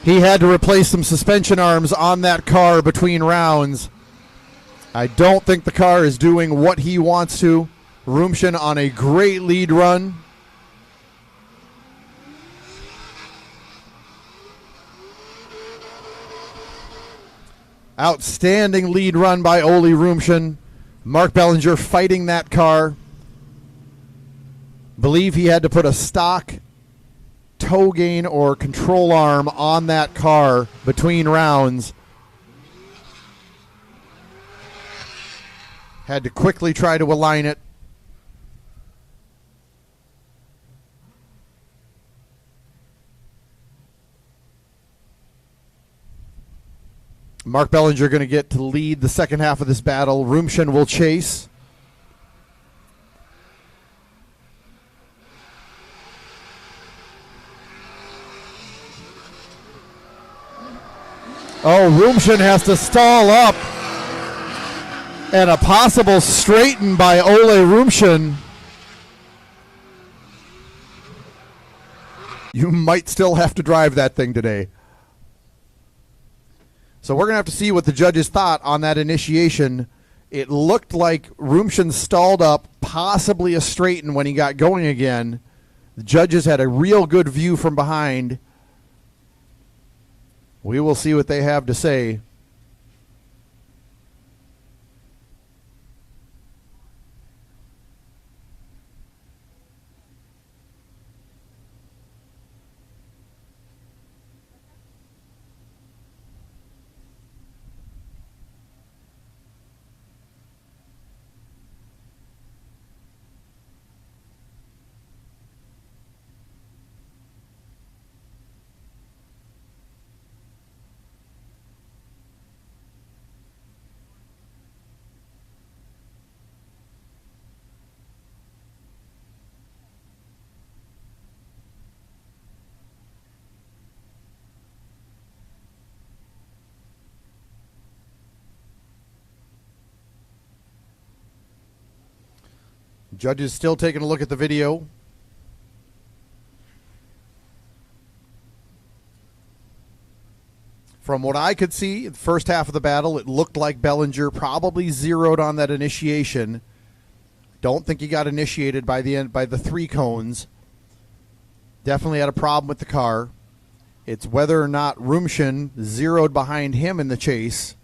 He had to replace some suspension arms on that car between rounds. I don't think the car is doing what he wants to. Rumshin on a great lead run. Outstanding lead run by Ole Rumshin. Mark Bellinger fighting that car. Believe he had to put a stock toe gain or control arm on that car between rounds. Had to quickly try to align it. Mark Bellinger going to get to lead the second half of this battle. Rumshin will chase. Oh, Rumshin has to stall up. And a possible straighten by Ole Rumshin. You might still have to drive that thing today. So we're going to have to see what the judges thought on that initiation. It looked like Rumshin stalled up, possibly a straighten when he got going again. The judges had a real good view from behind. We will see what they have to say. Judges still taking a look at the video. From what I could see, the first half of the battle, it looked like Bellinger probably zeroed on that initiation. Don't think he got initiated by the end by the three cones. Definitely had a problem with the car. It's whether or not Rumshin zeroed behind him in the chase.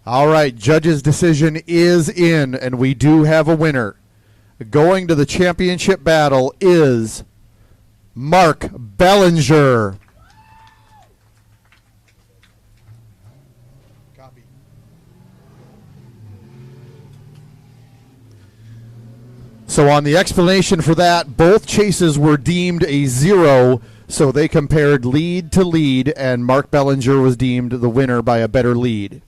All right, judge's decision is in, and we do have a winner. Going to the championship battle is Mark Bellinger. Copy. So on the explanation for that, both chases were deemed a 0, so they compared lead to lead, and Mark Bellinger was deemed the winner by a better lead.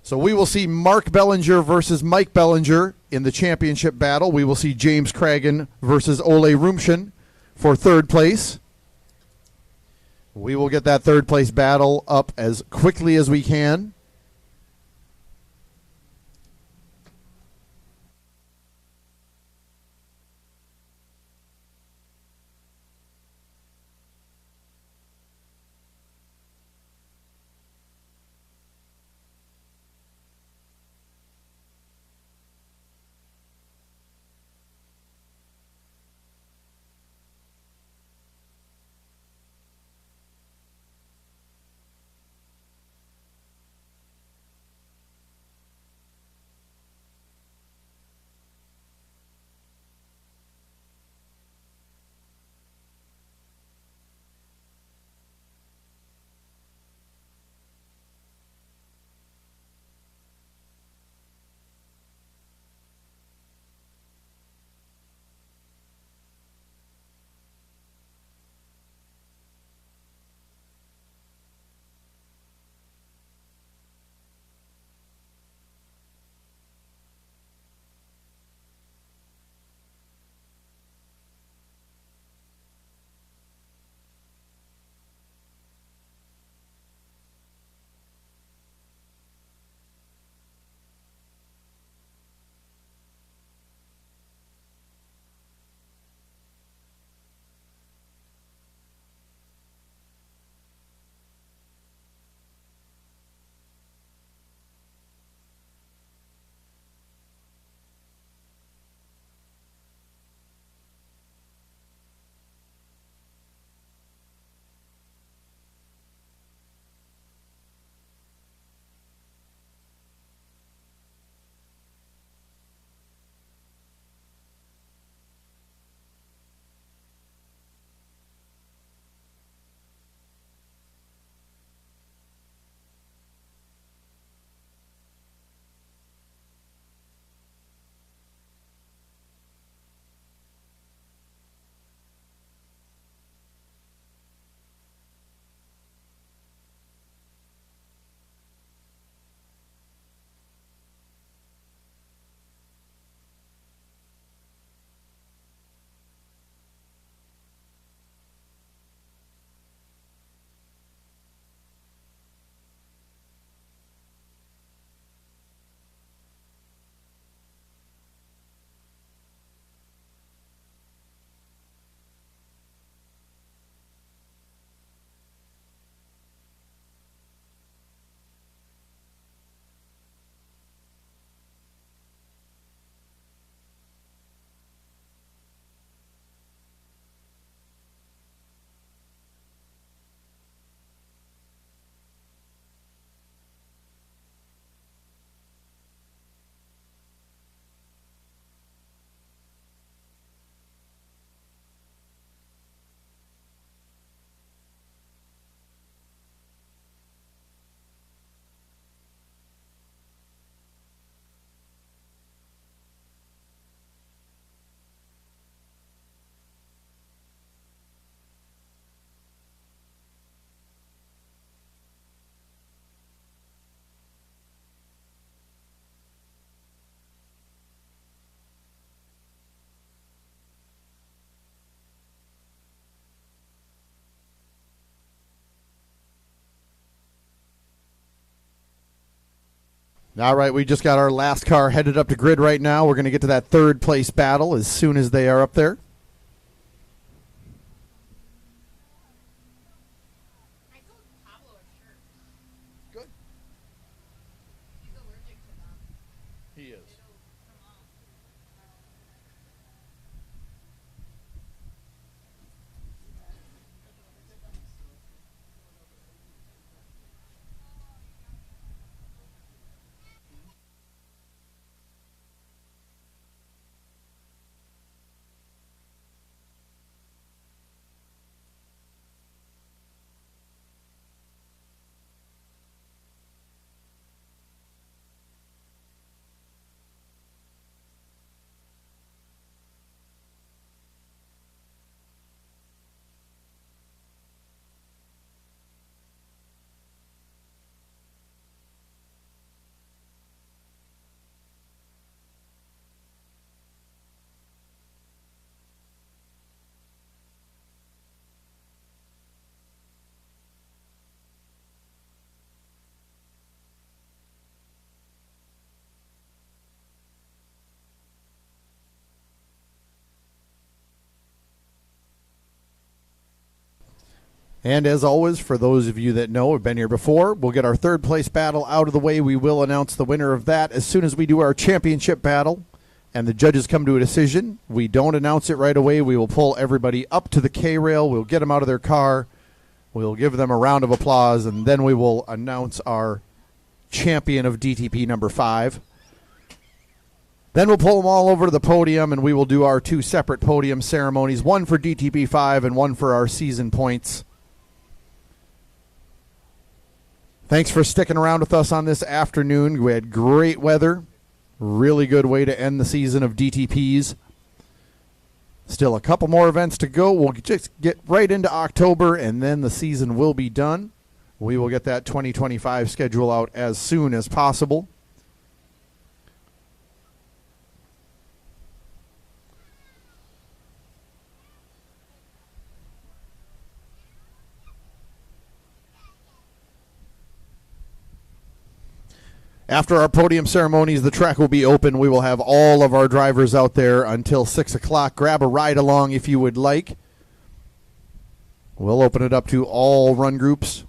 So we will see Mark Bellinger versus Mike Bellinger in the championship battle. We will see James Cragen versus Ole Rumshin for third place. We will get that third place battle up as quickly as we can. All right, we just got our last car headed up to grid right now. We're going to get to that third place battle as soon as they are up there. Good. He is. And as always, for those of you that know, have been here before, we'll get our third place battle out of the way. We will announce the winner of that as soon as we do our championship battle and the judges come to a decision. We don't announce it right away. We will pull everybody up to the K-rail. We'll get them out of their car. We'll give them a round of applause, and then we will announce our champion of DTP number 5. Then we'll pull them all over to the podium, and we will do our 2 separate podium ceremonies, one for DTP 5 and one for our season points. Thanks for sticking around with us on this afternoon. We had great weather. Really good way to end the season of DTPs. Still a couple more events to go. We'll just get right into October, and then the season will be done. We will get that 2025 schedule out as soon as possible. After our podium ceremonies, the track will be open. We will have all of our drivers out there until 6 o'clock. Grab a ride along if you would like. We'll open it up to all run groups.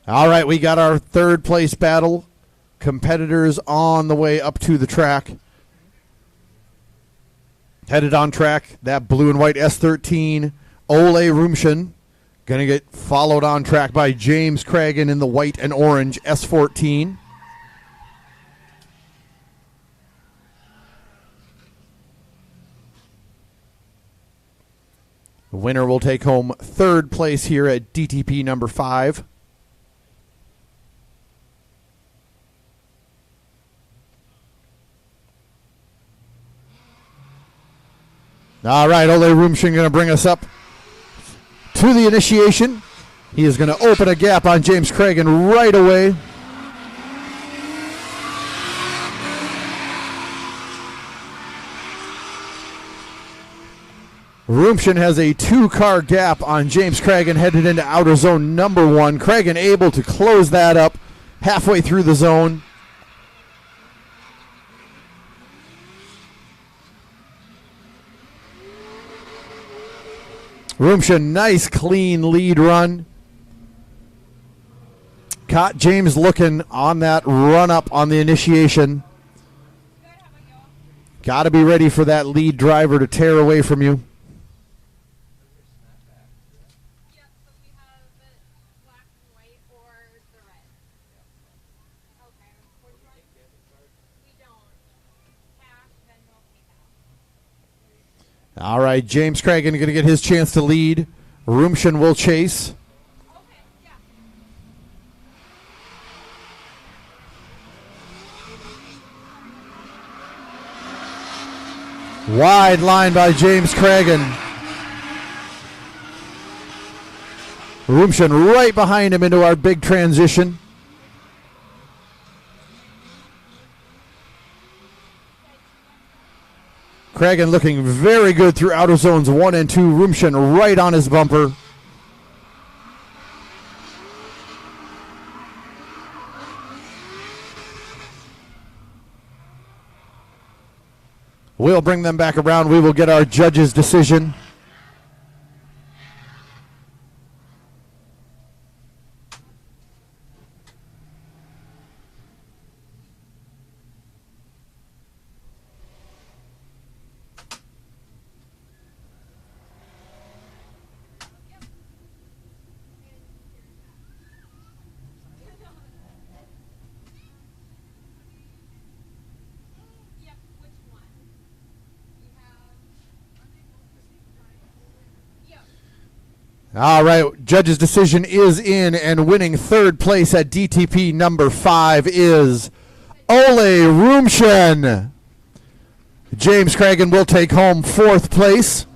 All right, we got our third place battle. Competitors on the way up to the track. Headed on track, that blue and white S13, Ole Rumshen. Going to get followed on track by James Cragen in the white and orange S14. The winner will take home third place here at DTP number 5. All right, Ole Rumshen going to bring us up to the initiation. He is going to open a gap on James Cragen right away. Rumshen has a 2-car gap on James Cragen headed into outer zone number 1. Cragen able to close that up halfway through the zone. Rumshen, nice clean lead run. Caught James looking on that run up on the initiation. Got to be ready for that lead driver to tear away from you. All right, James Cragen going to get his chance to lead. Rumshen will chase. Wide line by James Cragen. Rumshen right behind him into our big transition. Cragen looking very good through outer zones 1 and 2. Rumshen right on his bumper. We'll bring them back around. We will get our judges' decision. All right, judge's decision is in, and winning third place at DTP number 5 is Ole Rumshen. James Cragen will take home fourth place.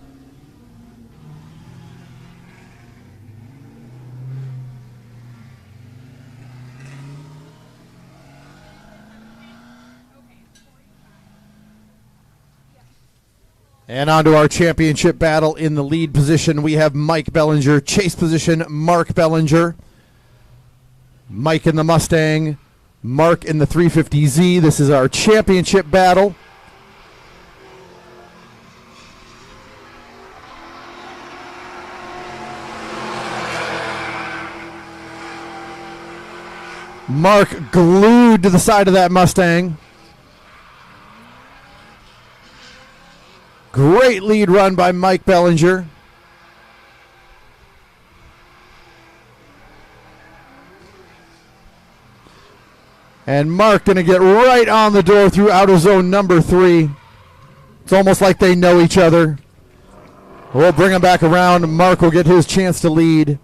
And on to our championship battle. In the lead position, we have Mike Bellinger. Chase position, Mark Bellinger. Mike in the Mustang. Mark in the 350Z. This is our championship battle. Mark glued to the side of that Mustang. Great lead run by Mike Bellinger. And Mark going to get right on the door through outer zone number 3. It's almost like they know each other. We'll bring him back around. Mark will get his chance to lead.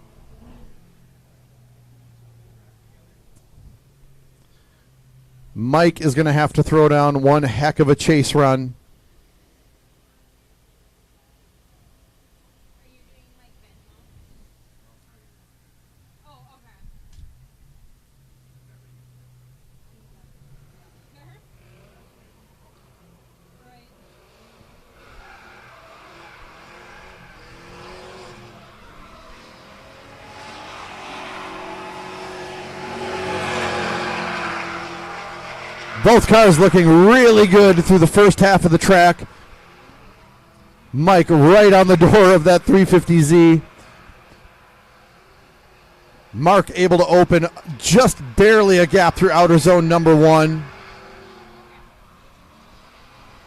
Mike is going to have to throw down one heck of a chase run. Both cars looking really good through the first half of the track. Mike right on the door of that 350Z. Mark able to open just barely a gap through outer zone number 1.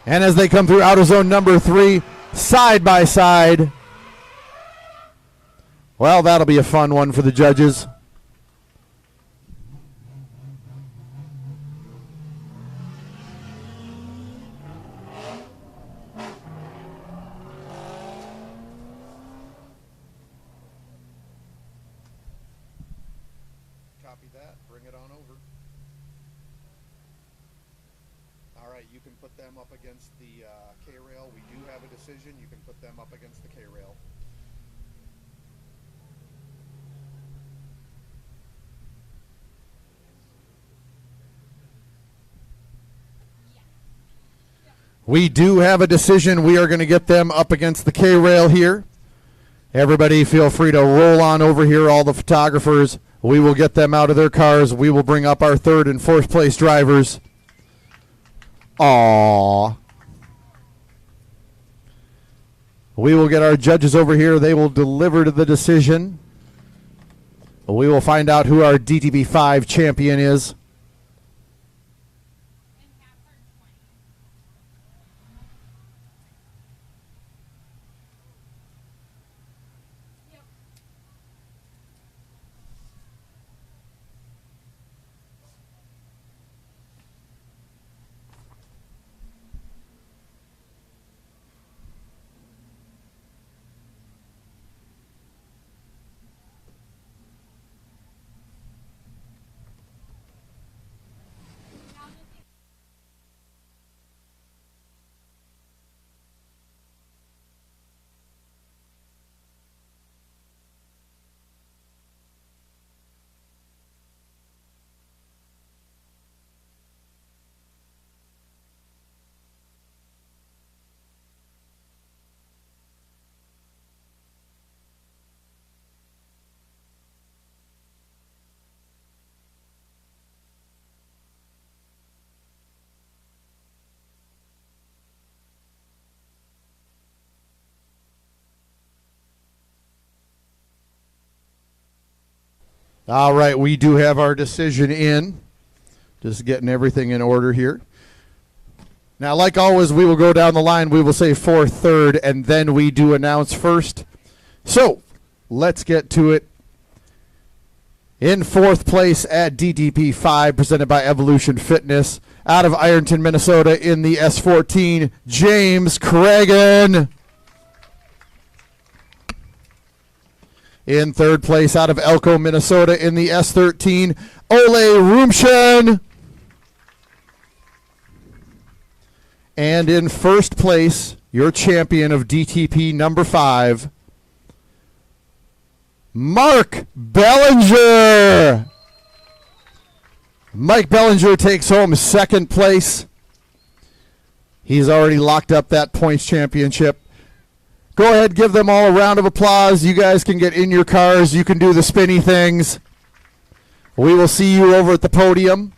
And as they come through outer zone number 3, side by side. Well, that'll be a fun one for the judges. Copy that. Bring it on over. All right, you can put them up against the K-rail. We do have a decision. You can put them up against the K-rail. We do have a decision. We are going to get them up against the K-rail here. Everybody feel free to roll on over here, all the photographers. We will get them out of their cars. We will bring up our 3rd and 4th place drivers. Aww. We will get our judges over here. They will deliver to the decision. We will find out who our DTP 5 champion is. All right, we do have our decision in. Just getting everything in order here. Now, like always, we will go down the line. We will say 4th, 3rd, and then we do announce first. So, let's get to it. In 4th place at DTP 5, presented by Evolution Fitness, out of Ironton, Minnesota, in the S14, James Cragen. In 3rd place, out of Elko, Minnesota, in the S13, Ole Rumshen. And in 1st place, your champion of DTP number 5, Mark Bellinger. Mike Bellinger takes home 2nd place. He's already locked up that points championship. Go ahead, give them all a round of applause. You guys can get in your cars. You can do the spinny things. We will see you over at the podium.